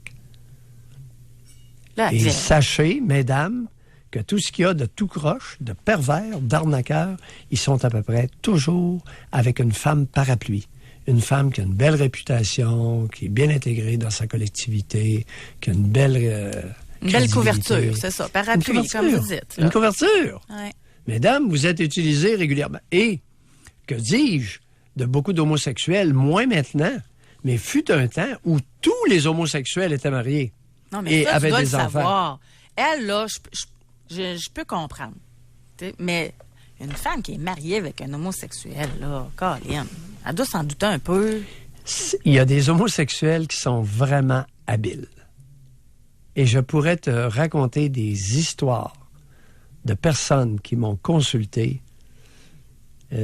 Là, et sachez, mesdames, que tout ce qu'il y a de tout croche, de pervers, d'arnaqueurs, ils sont à peu près toujours avec une femme parapluie. Une femme qui a une belle réputation, qui est bien intégrée dans sa collectivité, qui a une belle couverture, c'est ça. Parapluie, comme vous dites. Là. Une couverture. Ouais. Mesdames, vous êtes utilisées régulièrement. Et, que dis-je, de beaucoup d'homosexuels, moins maintenant, mais fut un temps où tous les homosexuels étaient mariés. Non, mais et ça, avaient tu dois des le enfants. savoir. Elle, là, je peux comprendre. T'sais, mais une femme qui est mariée avec un homosexuel, là, Colin, elle doit s'en douter un peu. Il y a des homosexuels qui sont vraiment habiles. Et je pourrais te raconter des histoires de personnes qui m'ont consulté. Il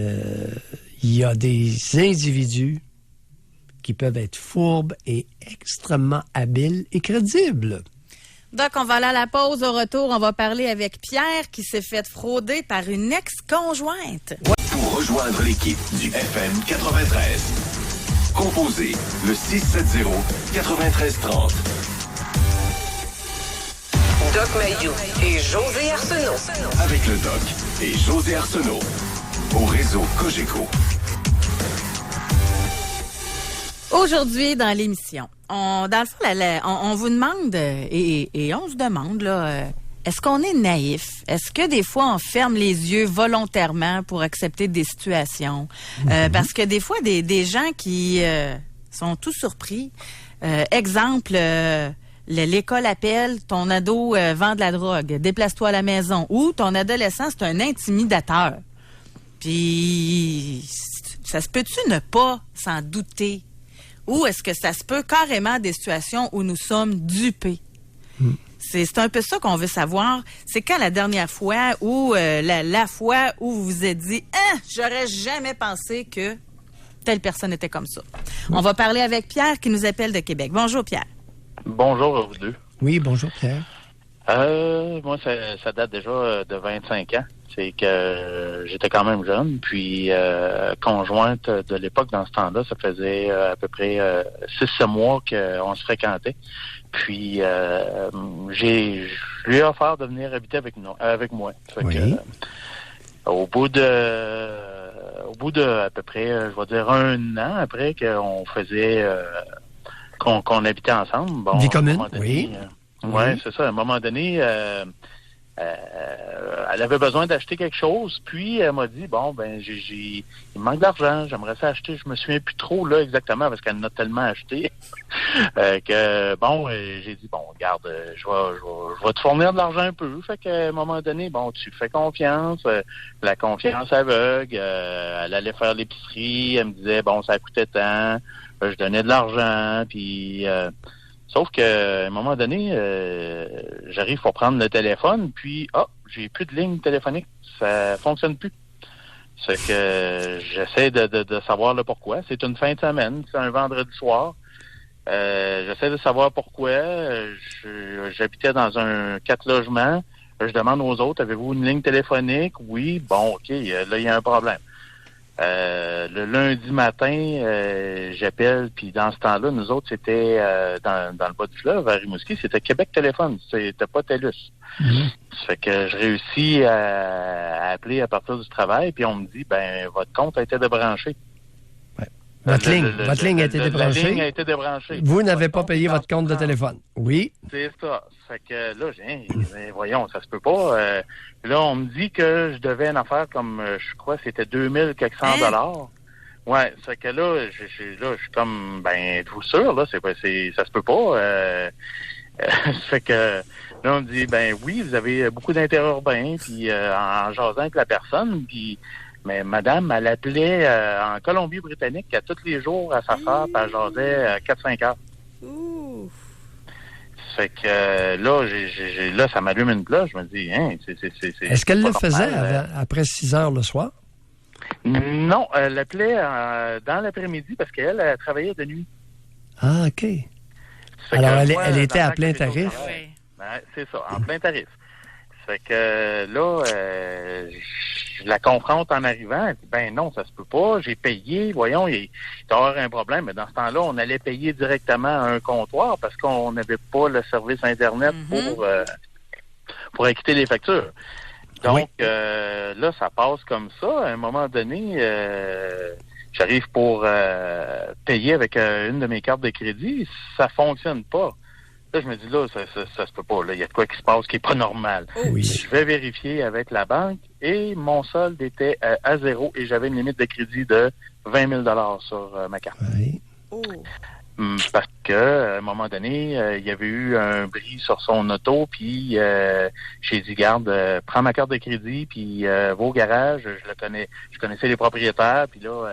y a des individus qui peuvent être fourbes et extrêmement habiles et crédibles. Donc, on va aller à la pause. Au retour, on va parler avec Pierre qui s'est fait frauder par une ex-conjointe. Pour rejoindre l'équipe du FM 93, composez le 670-9330. Doc Mayou et José Arsenault. Avec le Doc et José Arsenault. Au réseau Cogeco. Aujourd'hui, dans l'émission, dans le fond, on vous demande, et on se demande, là, est-ce qu'on est naïf? Est-ce que des fois, on ferme les yeux volontairement pour accepter des situations? Parce que des fois, des gens qui sont tout surpris. Exemple, l'école appelle, ton ado vend de la drogue, déplace-toi à la maison. Ou ton adolescent, c'est un intimidateur. Puis, ça se peut-tu ne pas s'en douter? Ou est-ce que ça se peut carrément des situations où nous sommes dupés? C'est un peu ça qu'on veut savoir. C'est quand la dernière fois ou la fois où vous vous êtes dit « Ah, j'aurais jamais pensé que telle personne était comme ça. » On va parler avec Pierre qui nous appelle de Québec. Bonjour, Pierre. Bonjour à vous deux. Oui, bonjour, Pierre. Moi, ça date déjà de 25 ans. C'est que j'étais quand même jeune, puis conjointe de l'époque dans ce temps-là, ça faisait à peu près 6-7 mois qu'on se fréquentait. Puis je lui ai offert de venir habiter avec moi. Fait que, au bout de à peu près, je vais dire 1 an après qu'on faisait qu'on habitait ensemble. Bon, vie commune, donné, oui, c'est ça. À un moment donné, elle avait besoin d'acheter quelque chose, puis elle m'a dit, bon, ben, il me manque d'argent, j'aimerais ça acheter. Je me souviens plus trop, là, exactement, parce qu'elle en a tellement acheté, que, bon, j'ai dit, bon, regarde, je vais te fournir de l'argent un peu. Fait qu'à un moment donné, bon, tu fais confiance, la confiance aveugle, elle allait faire l'épicerie, elle me disait, bon, ça coûtait tant, je donnais de l'argent, puis... sauf qu'à un moment donné, j'arrive pour prendre le téléphone, puis j'ai plus de ligne téléphonique, ça fonctionne plus. C'est que j'essaie de savoir le pourquoi. C'est une fin de semaine, c'est un vendredi soir. J'essaie de savoir pourquoi. J'habitais dans un 4 logements. Je demande aux autres, avez-vous une ligne téléphonique? Oui, bon, OK, là, il y a un problème. Le lundi matin, j'appelle, puis dans ce temps-là, nous autres, c'était dans le bas du fleuve, à Rimouski, c'était Québec Téléphone, c'était pas TELUS. Ça fait que je réussis à appeler à partir du travail, puis on me dit, ben, votre compte a été débranché. Ouais. Votre ligne a été débranchée. La ligne a été débranchée. Vous n'avez pas payé votre compte de téléphone. Oui. C'est ça. Ça fait que là, voyons, ça se peut pas. Là, on me dit que je devais en faire comme, je crois, c'était 2000 quelques cents dollars. Ouais, ça fait que là, je suis comme, ben, êtes-vous sûr, là, ça se peut pas. Ça fait que là, on me dit, ben oui, vous avez beaucoup d'interurbains, puis en jasant avec la personne, puis mais madame, elle appelait en Colombie-Britannique à tous les jours à sa sœur, puis elle jasait 4-5 heures. Ouh. Ça fait que là, ça m'allume une cloche. Je me dis, hein, c'est Est-ce qu'elle pas le faisait normal, après 6 heures le soir? Non, elle l'appelait dans l'après-midi parce qu'elle travaillait de nuit. Ah, OK. Ça fait Alors, que moi, elle était dans à le plein temps que j'étais au tarif? travail, c'est ça, en plein tarif. Ça fait que là, je la confronte en arrivant. Elle dit, ben non, ça se peut pas. J'ai payé. Voyons, il doit y avoir un problème. Mais dans ce temps-là, on allait payer pour acquitter les factures. Donc, Oui. là, ça passe comme ça. À un moment donné, j'arrive pour payer avec une de mes cartes de crédit. Ça fonctionne pas. Là, je me dis, là, ça se peut pas. Là, il y a de quoi qui se passe qui est pas normal. Oui. Je vais vérifier avec la banque et mon solde était à 0 et j'avais une limite de crédit de 20 000 sur ma carte. Oui. Oh. Parce que à un moment donné, il y avait eu un bris sur son auto, puis j'ai dit, garde, prends ma carte de crédit, puis va au garage, je connaissais les propriétaires, puis là,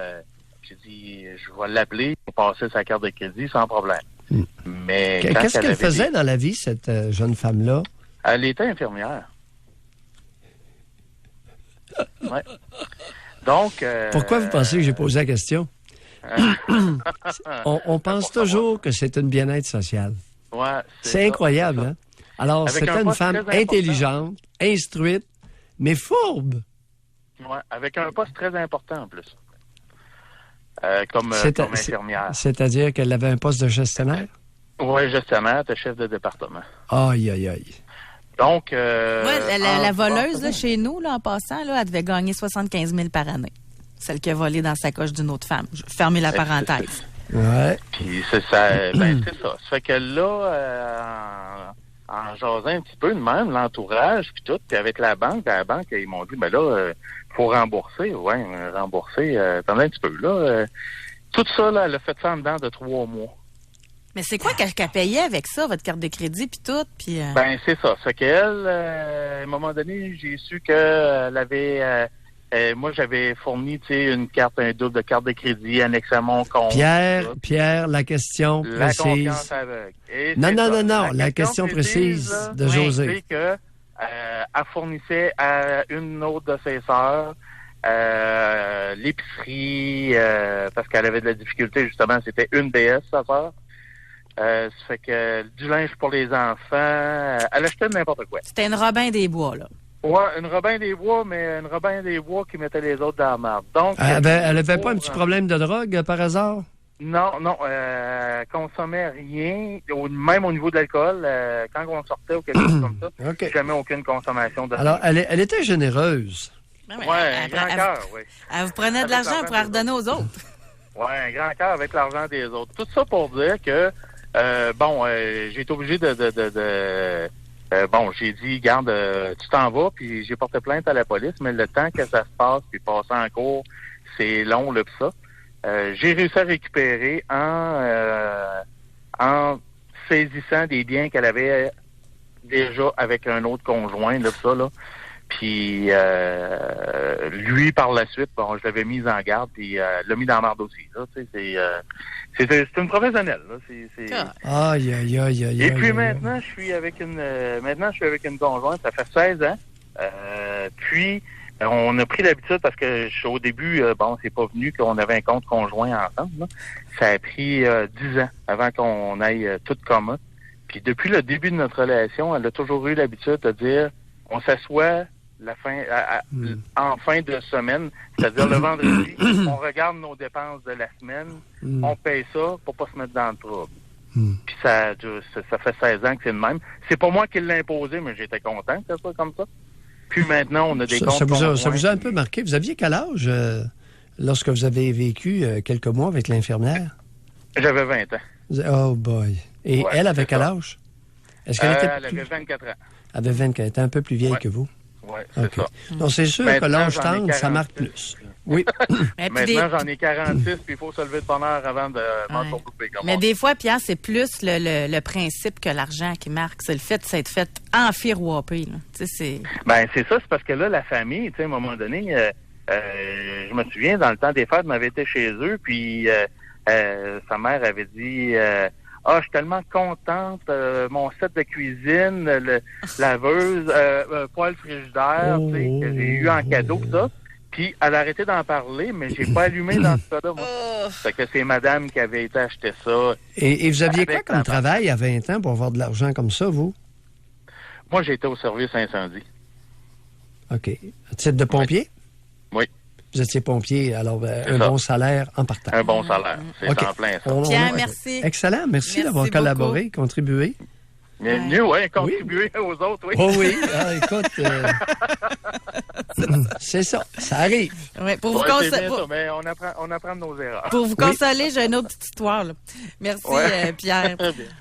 j'ai dit, je vais l'appeler pour passer sa carte de crédit sans problème. Mais quand Qu'est-ce elle qu'elle avait faisait dans la vie, cette jeune femme-là? Elle était infirmière. Ouais. Donc... Pourquoi vous pensez que j'ai posé la question? On pense toujours que c'est une bien-être sociale. Ouais, C'est incroyable, hein? Alors, Avec un c'était une poste femme très important. intelligente, instruite, mais fourbe. Ouais, avec un poste très important en plus. Comme infirmière. C'est-à-dire qu'elle avait un poste de gestionnaire? Oui, gestionnaire, t'es chef de département. Aïe, aïe, aïe. Donc... Ouais, la voleuse, là, chez nous, là, en passant, là, elle devait gagner 75 000 par année. Celle qui a volé dans sa coche d'une autre femme. Je vais fermer la parenthèse. Ouais. Puis c'est ça. Ben, c'est ça. Ça fait que là, en jasant un petit peu de même, l'entourage, puis tout, puis avec la banque, ils m'ont dit, ben là, faut rembourser. Ouais, rembourser. Attendez un petit peu, là. Tout ça, là, elle a fait ça en dedans de 3 mois. Mais c'est quoi qu'elle payait avec ça, votre carte de crédit, puis tout? Puis, Ben, c'est ça. Ça fait qu'elle, à un moment donné, j'ai su qu'elle avait... moi, j'avais fourni, tu sais, un double de carte de crédit annexé à mon compte. Pierre, la question La précise. confiance aveugle. Et Non, c'est non, ça. non, la question précise là, de José. C'est que elle fournissait à une autre de ses sœurs l'épicerie, parce qu'elle avait de la difficulté, justement, c'était une DS, sa sœur. Ça fait que du linge pour les enfants, elle achetait de n'importe quoi. c'était une Robin des Bois, là. Ouais, une Robin des Bois, mais une Robin des Bois qui mettait les autres dans la merde. Donc, Elle avait pas un petit problème de drogue, par hasard? Non, elle consommait rien, même au niveau de l'alcool, quand on sortait ou quelque chose comme ça, OK. jamais aucune consommation de... Alors, elle était généreuse. Ouais, un grand cœur, oui. Elle vous prenait de l'argent pour la redonner aux autres. Ouais, un grand cœur avec l'argent des autres. Tout ça pour dire que, j'ai été obligé j'ai dit, garde, tu t'en vas, puis j'ai porté plainte à la police, mais le temps que ça se passe, puis passer en cours, c'est long, là, pis ça. J'ai réussi à récupérer en saisissant des biens qu'elle avait déjà avec un autre conjoint, là, pis ça, là. Puis lui, par la suite, bon, je l'avais mis en garde, puis l'a mis dans la marde aussi, là, tu sais, c'est une professionnelle, là. Aïe, aïe, aïe, aïe. Et puis maintenant, je suis avec une conjointe, ça fait 16 ans. Puis on a pris l'habitude parce que au début, c'est pas venu qu'on avait un compte conjoint ensemble, là. Ça a pris 10 ans avant qu'on aille tout commun. Puis depuis le début de notre relation, elle a toujours eu l'habitude de dire, on s'assoit en fin de semaine, c'est-à-dire le vendredi, on regarde nos dépenses de la semaine, on paye ça pour pas se mettre dans le trouble. Puis ça fait 16 ans que c'est le même. C'est pas moi qui l'ai imposé, mais j'étais content que ça soit comme ça. Puis maintenant, on a des comptes conjoints. Ça vous a un peu marqué. Vous aviez quel âge lorsque vous avez vécu quelques mois avec l'infirmière? J'avais 20 ans. Oh boy. Et elle avait quel âge? Est-ce qu'elle était Elle avait 24 ans. Elle avait 24 ans. Elle était un peu plus vieille que vous? Oui, c'est ça. Donc, c'est sûr que l'âge tendre, ça marque plus. Oui. Maintenant, j'en ai 46, puis il faut se lever de bonne heure avant de m'en couper. Mais des fois, Pierre, c'est plus le principe que l'argent qui marque. C'est le fait de s'être fait enfirouaper. C'est ça, c'est parce que là, la famille, tu sais, à un moment donné, je me souviens, dans le temps des fêtes, m'avait été chez eux, puis sa mère avait dit... je suis tellement contente, mon set de cuisine, laveuse, poêle frigidaire, tu sais, que j'ai eu en cadeau, ça. Puis elle a arrêté d'en parler, mais j'ai pas allumé dans ce cas-là, moi. Fait que c'est madame qui avait été acheter ça. Et vous aviez quoi comme travail à 20 ans pour avoir de l'argent comme ça, vous? Moi, j'étais au service incendie. OK. À titre de pompier? Oui. Vous étiez pompier, alors un bon salaire en partant. Un bon salaire, c'est en plein ça. Pierre, merci. Excellent, merci d'avoir collaboré, contribué. Mieux, oui, contribuer aux autres, oui. Oh oui, écoute, c'est ça, ça arrive. Ouais, pour vous Ouais, c'est bien ça, mais on apprend de nos erreurs. Pour vous consoler, j'ai une autre petite histoire. Là. Merci, Pierre.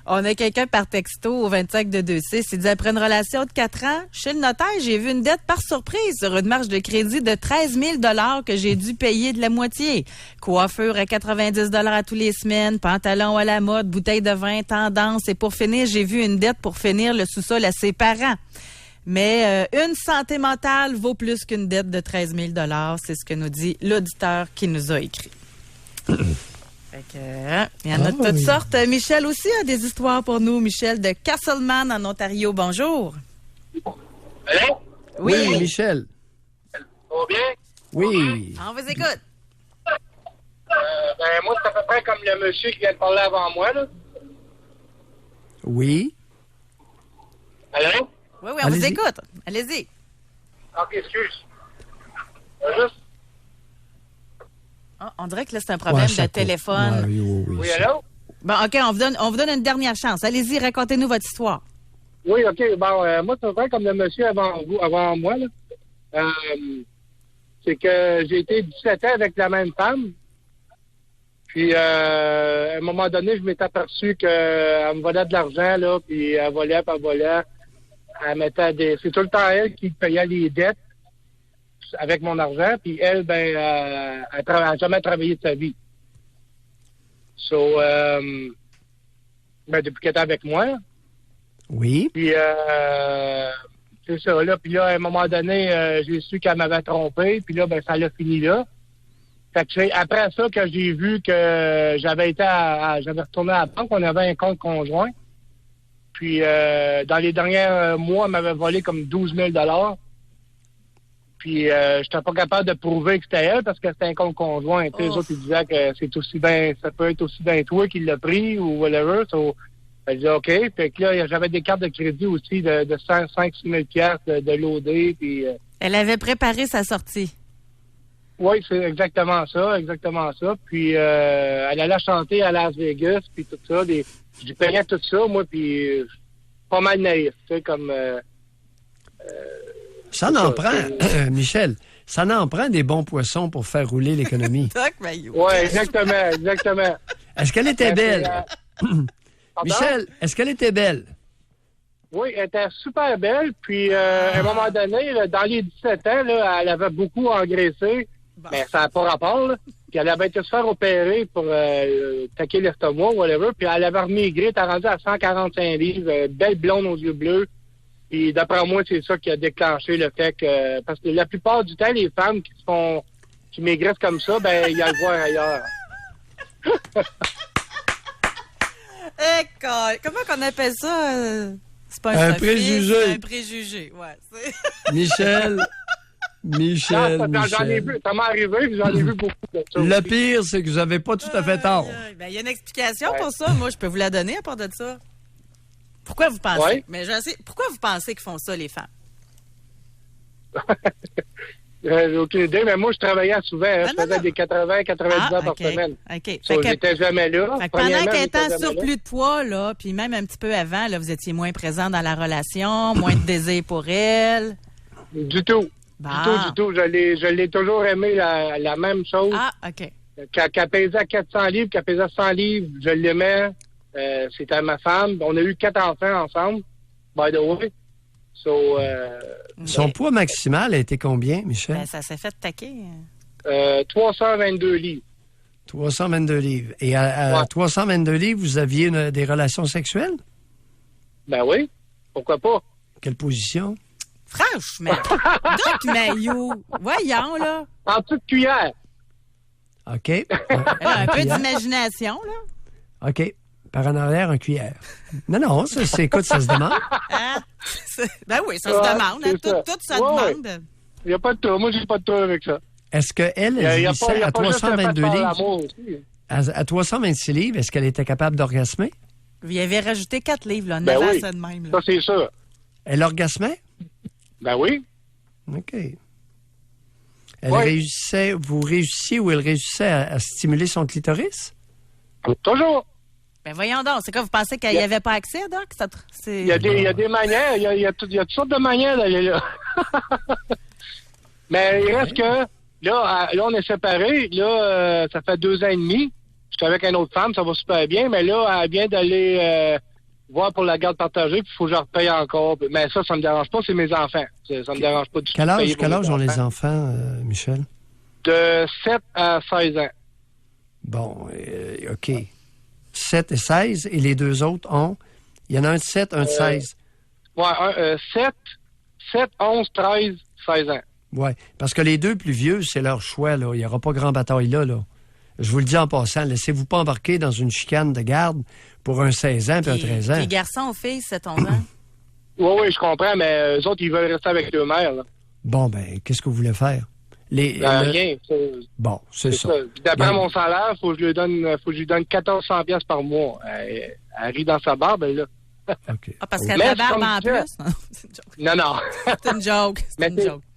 On a quelqu'un par texto au 25-226. Il dit, après une relation de 4 ans, chez le notaire, j'ai vu une dette par surprise sur une marge de crédit de 13 000 que j'ai dû payer de la moitié. Coiffure à 90 à tous les semaines, pantalon à la mode, bouteille de vin, tendance. Et pour finir, j'ai vu une dette pour finir le sous-sol à ses parents. Mais une santé mentale vaut plus qu'une dette de 13 000 $. C'est ce que nous dit l'auditeur qui nous a écrit. Fait que, il y en a de toutes sortes. Michel aussi a des histoires pour nous. Michel de Castleman en Ontario. Bonjour. Allô? Oui, Michel. Ça va bien? Oui. On vous écoute. Moi, c'est à peu près comme le monsieur qui vient de parler avant moi, là. Oui. Allô? Oui, on vous écoute. Allez-y. OK, excuse. Juste. Oh, on dirait que là, c'est un problème de téléphone. Oui, allô? Bon, OK, on vous donne une dernière chance. Allez-y, racontez-nous votre histoire. Oui, OK. Bon, moi, c'est à peu près comme le monsieur avant moi, là. C'est que j'ai été 17 ans avec la même femme. Puis, à un moment donné, je m'étais aperçu qu'elle me volait de l'argent, là, puis elle volait, puis elle volait. Elle mettait c'est tout le temps elle qui payait les dettes avec mon argent, puis elle, elle n'a jamais travaillé de sa vie. Depuis qu'elle était avec moi. Oui. Puis, c'est ça, là. Puis là, à un moment donné, j'ai su qu'elle m'avait trompé, puis là, ça l'a fini là. Fait que c'est après ça que j'ai vu que j'avais retourné à la banque, on avait un compte conjoint. Puis dans les derniers mois, elle m'avait volé comme 12 000 $. Puis j'étais pas capable de prouver que c'était elle parce que c'était un compte conjoint. Les autres, ils disaient que c'est aussi bien, ça peut être aussi bien toi qui l'a pris ou whatever. Elle disait OK. Fait que là, j'avais des cartes de crédit aussi de 5-6 000 $ de loader. Puis elle avait préparé sa sortie. Oui, c'est exactement ça. Puis, elle allait chanter à Las Vegas, puis tout ça. Je payais tout ça, moi, puis pas mal naïf, tu sais, comme... ça n'en prend, Michel, ça n'en prend des bons poissons pour faire rouler l'économie. Oui, exactement. Est-ce qu'elle était belle? Michel, est-ce qu'elle était belle? Oui, elle était super belle. Puis, à un moment donné, là, dans les 17 ans, là, elle avait beaucoup engraissé. Mais ça n'a pas rapport, là. Puis elle avait été se faire opérer pour taquer l'estomac, whatever. Puis elle avait remigré, elle était rendue à 145 livres, belle blonde aux yeux bleus. Puis d'après moi, c'est ça qui a déclenché le fait que... Parce que la plupart du temps, les femmes qui maigrissent comme ça, il y a le voir ailleurs. Comment qu'on appelle ça? C'est pas un préjugé. C'est un préjugé, ouais. Michel... J'en ai vu, ça m'est arrivé, puis j'en ai vu beaucoup de ça. Le pire, c'est que vous n'avez pas tout à fait tort. Il y a une explication pour ça. Moi, je peux vous la donner à part de ça. Pourquoi vous pensez? Ouais. Mais pourquoi vous pensez qu'ils font ça, les femmes? J'ai aucune idée, mais moi, je travaillais souvent. Je faisais des 80-90 heures par semaine. OK. J'étais jamais là. Pendant qu'elle était en surplus de poids, là, puis même un petit peu avant, là, vous étiez moins présent dans la relation, moins de désir pour elle. Du tout. Du tout. Je l'ai toujours aimé la même chose. Ah, OK. Qu'elle pesait 400 livres, qu'elle pesait 100 livres, je l'aimais. C'était ma femme. On a eu 4 enfants ensemble, by the way. Son poids maximal a été combien, Michel? Ça s'est fait taquer. 322 livres. 322 livres. Et à 322 livres, vous aviez des relations sexuelles? Ben oui. Pourquoi pas? Quelle position? Franchement. Doc Mayou. Voyons, là. En toute cuillère. OK. Un peu d'imagination, là. OK. Par en arrière, en cuillère. Non, écoute, ça se demande. Ben oui, ça se demande. Hein, tout ça demande. Il n'y a pas de trou. Moi, j'ai pas de trou avec ça. Est-ce qu'elle jouissait à 322 livres? À 326 livres, est-ce qu'elle était capable d'orgasmer? Vous y avez rajouté 4 livres, là. Ben oui. Ça de même, là. Ça, c'est sûr. Elle orgasmait? Ben oui. OK. Vous réussissiez ou elle réussissait à stimuler son clitoris? Toujours. Ben voyons donc, c'est quoi, vous pensez qu'il n'y avait pas accès, Doc? Il y a des manières, il y a toutes sortes de manières d'aller là. Mais il reste que, là, on est séparés, là, ça fait 2 ans et demi. Je suis avec une autre femme, ça va super bien, mais là, elle vient d'aller voir pour la garde partagée, puis il faut que je repaye encore. Mais ça me dérange pas, c'est mes enfants. Ça me dérange pas du tout. Quel âge ont les enfants, Michel? De 7 à 16 ans. Bon, OK. 7 et 16, et les 2 autres ont... Il y en a un de 7, un de 16. Ouais, 7, 11, 13, 16 ans. Oui, parce que les 2 plus vieux, c'est leur choix, là. Il n'y aura pas grand bataille là. Je vous le dis en passant, laissez-vous pas embarquer dans une chicane de garde pour un 16 ans puis un 13 ans. Les garçons ou filles, c'est 11 ans? Oui, je comprends, mais eux autres, ils veulent rester avec leur mère, là. Bon, ben, qu'est-ce que vous voulez faire? Rien. Bon, c'est ça. D'après mon salaire, faut que je lui donne 1400 pièces par mois. Elle rit dans sa barbe, elle, là. OK. Ah, parce qu'elle a la barbe en plus? Non. C'est une joke.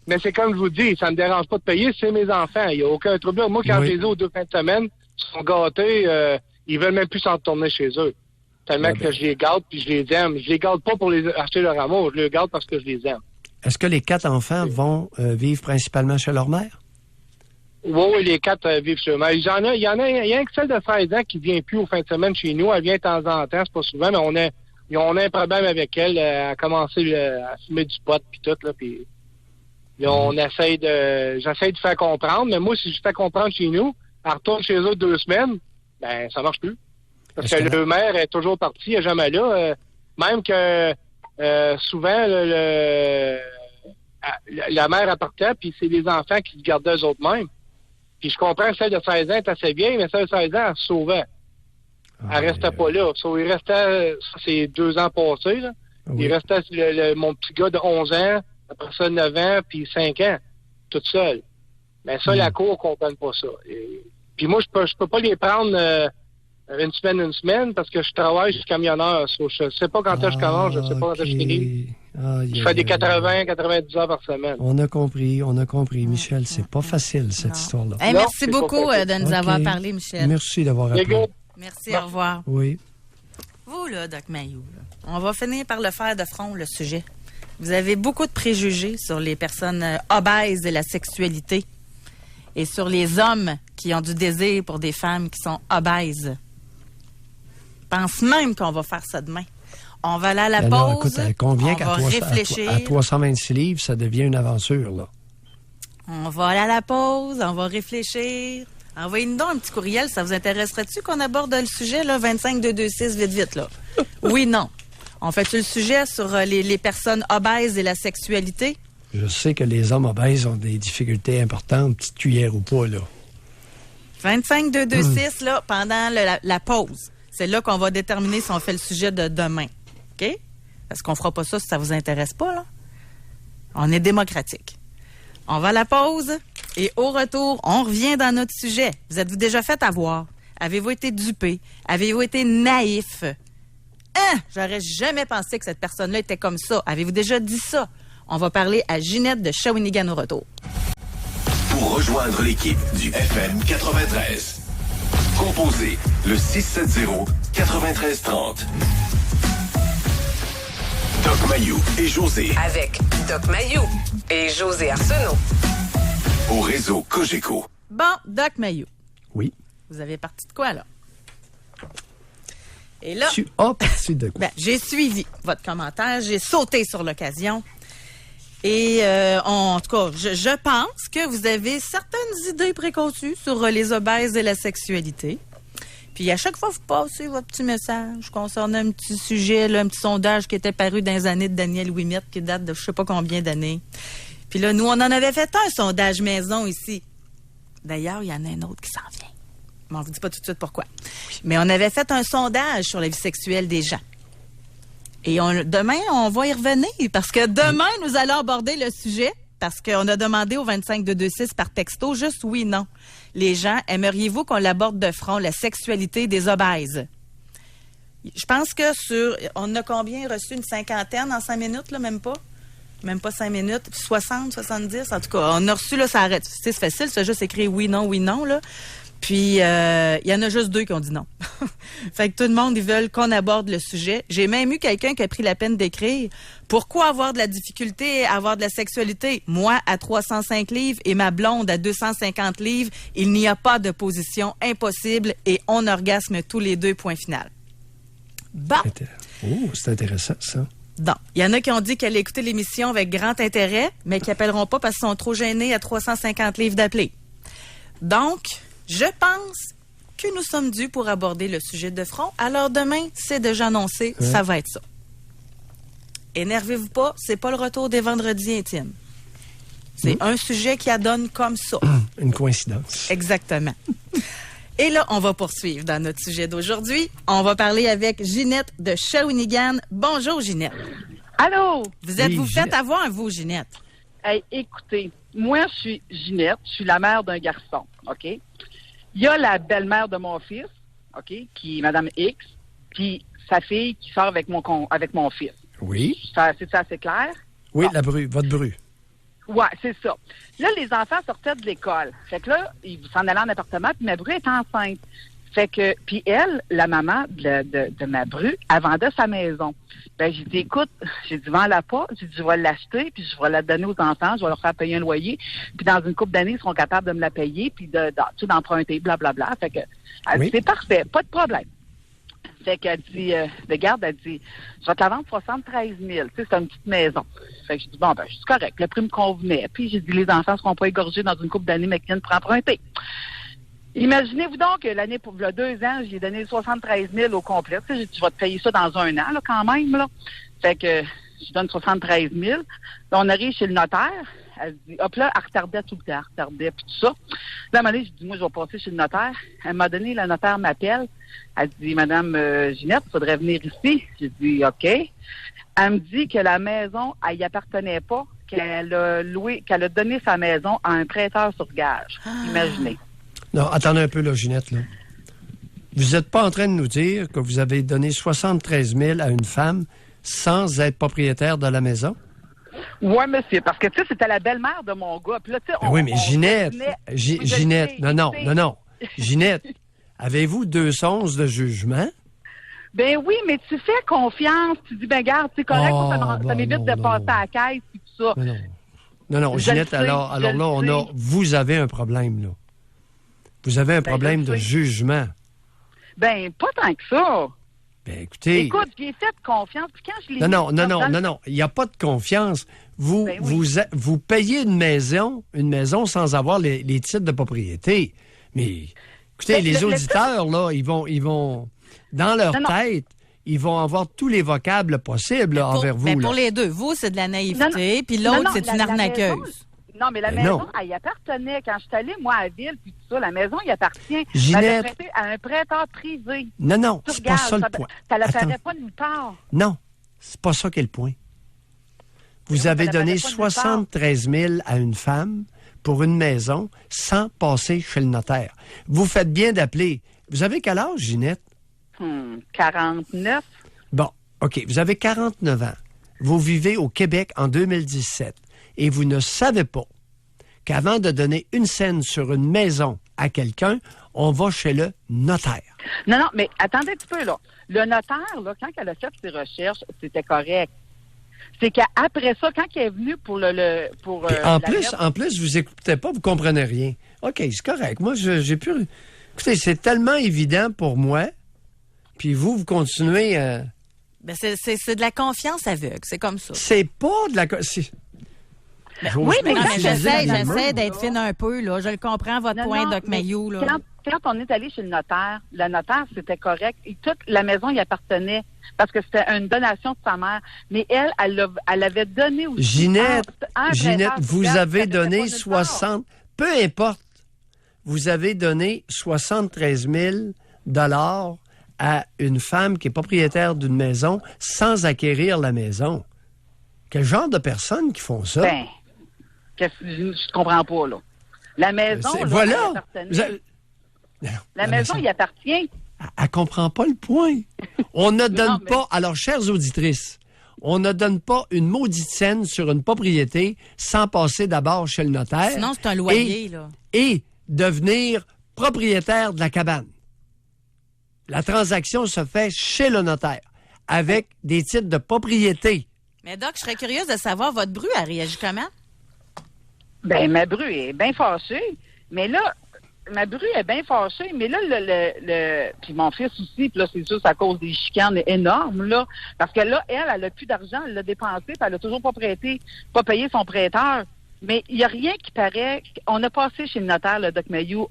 Mais c'est comme je vous dis, ça me dérange pas de payer, c'est mes enfants. Il n'y a aucun trouble. Moi, quand je les ai aux 2 fins de semaine, ils sont gâtés, ils veulent même plus s'en retourner chez eux. Tellement que je les garde puis je les aime. Je les garde pas pour les acheter leur amour, je les garde parce que je les aime. Est-ce que les 4 enfants vont vivre principalement chez leur mère? Oui, les 4 vivent chez eux. Mais il y en a un que celle de 16 ans qui vient plus aux fins de semaine chez nous. Elle vient de temps en temps, c'est pas souvent, mais on a un problème avec elle. Elle a commencé à fumer du pot puis tout, là, puis là, j'essaie de faire comprendre, mais moi, si je fais comprendre chez nous, elle retourne chez eux 2 semaines, ben, ça marche plus. Parce que le mère est toujours partie, elle est jamais là. Même que souvent, la mère appartait, puis c'est les enfants qui se gardaient eux autres mêmes. Puis je comprends que celle de 16 ans est assez vieille, mais celle de 16 ans, elle se sauvait. Elle restait pas là. Il restait, ça c'est 2 ans passés, là. Oui. Il restait mon petit gars de 11 ans, après ça 9 ans, puis 5 ans, toute seule. Mais ça, la cour ne comprenne pas ça. Puis moi, je peux pas les prendre une semaine, parce que je travaille, je suis camionneur. Je sais pas quand je commence, je sais pas quand je finis. Je fais des 90 heures par semaine. On a compris. Michel, c'est pas facile, cette histoire-là. Hey, merci beaucoup de nous avoir parlé, Michel. Merci d'avoir appelé. Merci, au revoir. Oui. Vous, là, Doc Mayou, on va finir par le faire de front, le sujet. Vous avez beaucoup de préjugés sur les personnes obèses et la sexualité et sur les hommes qui ont du désir pour des femmes qui sont obèses. Je pense même qu'on va faire ça demain. On va aller à la pause. Écoute, elle convient qu'à réfléchir. À 326 livres, ça devient une aventure, là. On va aller à la pause, on va réfléchir. Envoyez-nous donc un petit courriel. Ça vous intéresserait-tu qu'on aborde le sujet, là, 25226, vite, là? Oui, non. On fait-tu le sujet sur les personnes obèses et la sexualité? Je sais que les hommes obèses ont des difficultés importantes, petite cuillère ou pas, là. 25226, là, pendant la pause. C'est là qu'on va déterminer si on fait le sujet de demain. OK? Parce qu'on fera pas ça si ça vous intéresse pas, là. On est démocratique. On va à la pause et au retour, on revient dans notre sujet. Vous êtes-vous déjà fait avoir? Avez-vous été dupé? Avez-vous été naïf? J'aurais jamais pensé que cette personne-là était comme ça. Avez-vous déjà dit ça? On va parler à Ginette de Shawinigan au retour. Pour rejoindre l'équipe du FM 93, composez le 670-9330. Doc Mayou et José. Avec Doc Mayou et José Arsenault. Au réseau Cogeco. Bon, Doc Mayou. Oui. Vous avez parti de quoi, là? Et là... Tu as parti de quoi? Ben, j'ai suivi votre commentaire, j'ai sauté sur l'occasion. Et en tout cas, je pense que vous avez certaines idées préconçues sur les obèses et la sexualité. Puis à chaque fois que vous passez votre petit message concernant un petit sujet, là, un petit sondage qui était paru dans les années de Daniel Ouimet, qui date de je sais pas combien d'années. Puis là, nous, on en avait fait un sondage maison ici. D'ailleurs, il y en a un autre qui s'en vient. Mais on vous dit pas tout de suite pourquoi. Mais on avait fait un sondage sur la vie sexuelle des gens. Et demain, on va y revenir parce que demain, nous allons aborder le sujet parce qu'on a demandé au 25226 par texto juste oui, non. Les gens, aimeriez-vous qu'on l'aborde de front, la sexualité des obèses? Je pense que on a combien reçu? Une 50aine en 5 minutes, là, même pas? Même pas 5 minutes. 60, 70, en tout cas. On a reçu, là, ça arrête. C'est facile, c'est juste écrit oui, non, là. Puis, il y en a juste 2 qui ont dit non. Fait que tout le monde, ils veulent qu'on aborde le sujet. J'ai même eu quelqu'un qui a pris la peine d'écrire « Pourquoi avoir de la difficulté à avoir de la sexualité? Moi, à 305 livres et ma blonde à 250 livres, il n'y a pas de position impossible et on orgasme tous les 2, point final. » Bon. Oh, c'est intéressant, ça. Donc, il y en a qui ont dit qu'elle écoutait l'émission avec grand intérêt, mais qui appelleront pas parce qu'ils sont trop gênés à 350 livres d'appeler. Donc, je pense que nous sommes dus pour aborder le sujet de front. Alors demain, c'est déjà annoncé, ça va être ça. Énervez-vous pas, c'est pas le retour des vendredis intimes. C'est un sujet qui adonne comme ça. Une coïncidence. Exactement. Et là, on va poursuivre dans notre sujet d'aujourd'hui. On va parler avec Ginette de Shawinigan. Bonjour, Ginette. Allô? Vous faites avoir, vous, Ginette? Hey, écoutez, moi, je suis Ginette, je suis la mère d'un garçon, OK? Il y a la belle-mère de mon fils, OK, qui est Madame X, puis sa fille qui sort avec mon fils. Oui. C'est ça assez clair? Oui, bon. votre bru. Ouais, c'est ça. Là, les enfants sortaient de l'école. Fait que là, ils s'en allaient en appartement, puis ma bru est enceinte. Fait que, puis elle, la maman de ma bru, elle vendait sa maison. Ben, j'ai dit, écoute, j'ai dit, vends-la pas. J'ai dit, je vais l'acheter, puis je vais la donner aux enfants, je vais leur faire payer un loyer. Puis dans une couple d'années, ils seront capables de me la payer, puis d'emprunter, blablabla. Fait que, elle dit, c'est parfait, pas de problème. Fait qu'elle dit, regarde, elle dit, je vais te la vendre 73 000. Tu sais, c'est une petite maison. Fait que je dis, bon, ben, c'est correct, le prix me convenait. Puis j'ai dit, les enfants seront pas égorgés dans une couple d'années, mais qui viennent pour emprunter. Imaginez-vous donc que l'année pour le 2 ans, j'ai donné 73 000 au complet. Tu sais, j'ai dit, je vais te payer ça dans un an, là, quand même, là. Fait que je donne 73 000. Là, on arrive chez le notaire. Elle dit, hop là, elle retardait tout le temps, elle retardait, puis tout ça. Là, à un moment donné, je dis, moi, je vais passer chez le notaire. Elle m'a donné, le notaire m'appelle. Elle dit, Madame Ginette, il faudrait venir ici. J'ai dit, OK. Elle me dit que la maison, elle y appartenait pas, qu'elle a donné sa maison à un prêteur sur gage. Imaginez. Non, attendez un peu, là, Ginette, là. Vous n'êtes pas en train de nous dire que vous avez donné 73 000 à une femme sans être propriétaire de la maison? Oui, monsieur, parce que, tu sais, c'était la belle-mère de mon gars. Puis là, tu sais, oui, mais Ginette, Ginette, non. Ginette, avez-vous 2 onces de jugement? Ben oui, mais tu fais confiance. Tu dis, ben garde, c'est correct, ça m'évite de passer à la caisse et tout ça. Non, Ginette, alors là, vous avez un problème, là. Vous avez un problème de jugement. Ben, pas tant que ça. Ben, écoutez... Écoute, j'ai fait confiance. Puis quand je l'ai Non. Il n'y a pas de confiance. Vous payez une maison sans avoir les titres de propriété. Mais, écoutez, les auditeurs, là, ils vont dans leur tête, ils vont avoir tous les vocables possibles là, envers vous. Mais pour les deux, vous, c'est de la naïveté, puis l'autre, c'est une arnaqueuse. Non, mais la maison, elle y appartenait. Quand je suis allée, moi, à la ville, puis tout ça, la maison, il appartient. Ginette. Elle l'a prêté à un prêteur privé. Non, c'est pas ça le point. Ça ne la ferait pas nulle part. Non, c'est pas ça qui est le point. Vous avez donné 73 000 à une femme pour une maison sans passer chez le notaire. Vous faites bien d'appeler. Vous avez quel âge, Ginette? 49. Bon, OK. Vous avez 49 ans. Vous vivez au Québec en 2017. Et vous ne savez pas qu'avant de donner une scène sur une maison à quelqu'un, on va chez le notaire. Non, mais attendez un petit peu, là. Le notaire, là, quand elle a fait ses recherches, c'était correct. C'est qu'après ça, quand il est venu pour en plus, vous écoutez pas, vous comprenez rien. OK, c'est correct. Moi, j'ai plus... Écoutez, c'est tellement évident pour moi, puis vous continuez... Ben c'est de la confiance aveugle, c'est comme ça. C'est pas de la... Oui, mais j'essaie d'être fine un peu, là. Je le comprends, votre point, Doc Mayou, là. Quand on est allé chez le notaire, c'était correct. Et toute la maison y appartenait parce que c'était une donation de sa mère. Mais elle avait donné aussi... Ginette, vous avez donné 60... Peu importe. Vous avez donné 73 000 $ à une femme qui est propriétaire d'une maison sans acquérir la maison. Quel genre de personnes qui font ça? Ben, je comprends pas, là. La maison, voilà. La maison, il appartient. Elle comprend pas le point. On ne donne pas... Alors, chères auditrices, on ne donne pas une maudite scène sur une propriété sans passer d'abord chez le notaire. Sinon, c'est un loyer, là. Et de venir propriétaire de la cabane. La transaction se fait chez le notaire, avec des titres de propriété. Mais Doc, je serais curieuse de savoir, votre bru, elle réagit comment? Ben, ma bru est bien fâchée. Mais là, ma bru est bien fâchée. Mais là, puis mon fils aussi, puis là, c'est sûr, c'est à cause des chicanes énormes, là. Parce que là, elle a plus d'argent, elle l'a dépensé, puis elle a toujours pas payé son prêteur. Mais il n'y a rien qui paraît. On a passé chez le notaire, le Doc Mayou.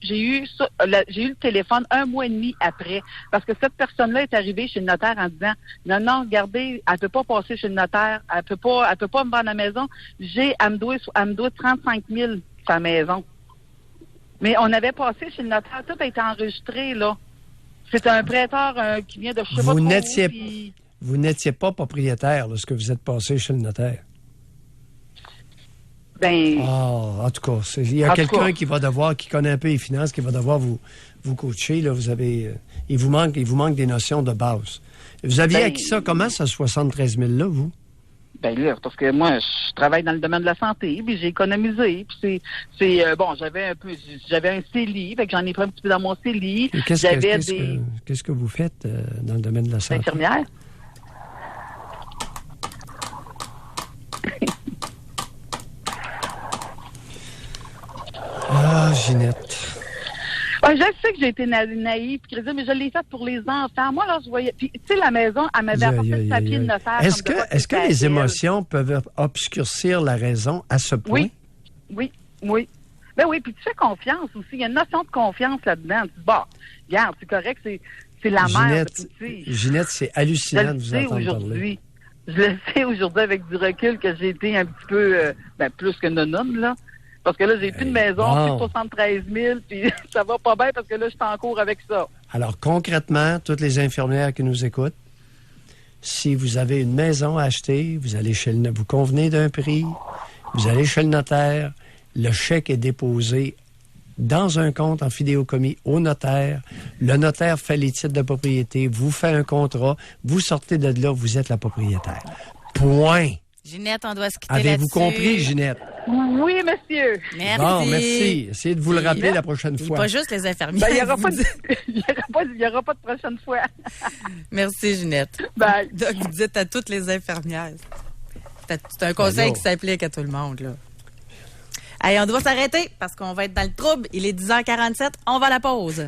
J'ai eu le téléphone 1 mois et demi après. Parce que cette personne-là est arrivée chez le notaire en disant, non, regardez, elle peut pas passer chez le notaire. Elle peut pas me vendre la maison. Elle me doit 35 000 sa maison. Mais on avait passé chez le notaire. Tout a été enregistré, là. C'est un prêteur qui vient de je sais pas trop où, Vous n'étiez pas propriétaire lorsque vous êtes passé chez le notaire. Ben, en tout cas, il y a quelqu'un qui connaît un peu les finances, qui va devoir vous coacher. Là, il vous manque des notions de base. Vous aviez acquis ça comment, ce 73 000 là, vous? Ben là, parce que moi, je travaille dans le domaine de la santé, puis j'ai économisé, puis j'avais un CELI, fait que j'en ai pris un petit peu dans mon CELI. Qu'est-ce que vous faites dans le domaine de la santé? Infirmière. Ah, Ginette. Je sais que j'ai été naïve, mais je l'ai faite pour les enfants. Moi, là, je voyais... Puis, tu sais, la maison, elle m'avait apporté le papier de notaire. Est-ce que les émotions peuvent obscurcir la raison à ce point? Oui. Ben oui, puis tu fais confiance aussi. Il y a une notion de confiance là-dedans. Tu dis, regarde, c'est correct, c'est la mère. Ginette, c'est hallucinant de vous entendre parler. Je le sais aujourd'hui avec du recul que j'ai été un petit peu, plus que nononne, là. Parce que là, j'ai plus de maison, plus de 73 000, puis ça va pas bien parce que là, je suis en cours avec ça. Alors, concrètement, toutes les infirmières qui nous écoutent, si vous avez une maison à acheter, vous convenez d'un prix, vous allez chez le notaire, le chèque est déposé dans un compte en fidéocommis au notaire, le notaire fait les titres de propriété, vous fait un contrat, vous sortez de là, vous êtes la propriétaire. Point. Ginette, on doit se quitter là-dessus. Avez-vous compris, Ginette? Oui, monsieur. Merci. Bon, merci. Essayez de vous le rappeler la prochaine fois. Pas juste les infirmières. Il n'y aura pas de prochaine fois. Merci, Ginette. Bye. Donc, vous dites à toutes les infirmières. C'est un conseil qui s'applique à tout le monde, là. Allez, on doit s'arrêter parce qu'on va être dans le trouble. Il est 10h47. On va à la pause.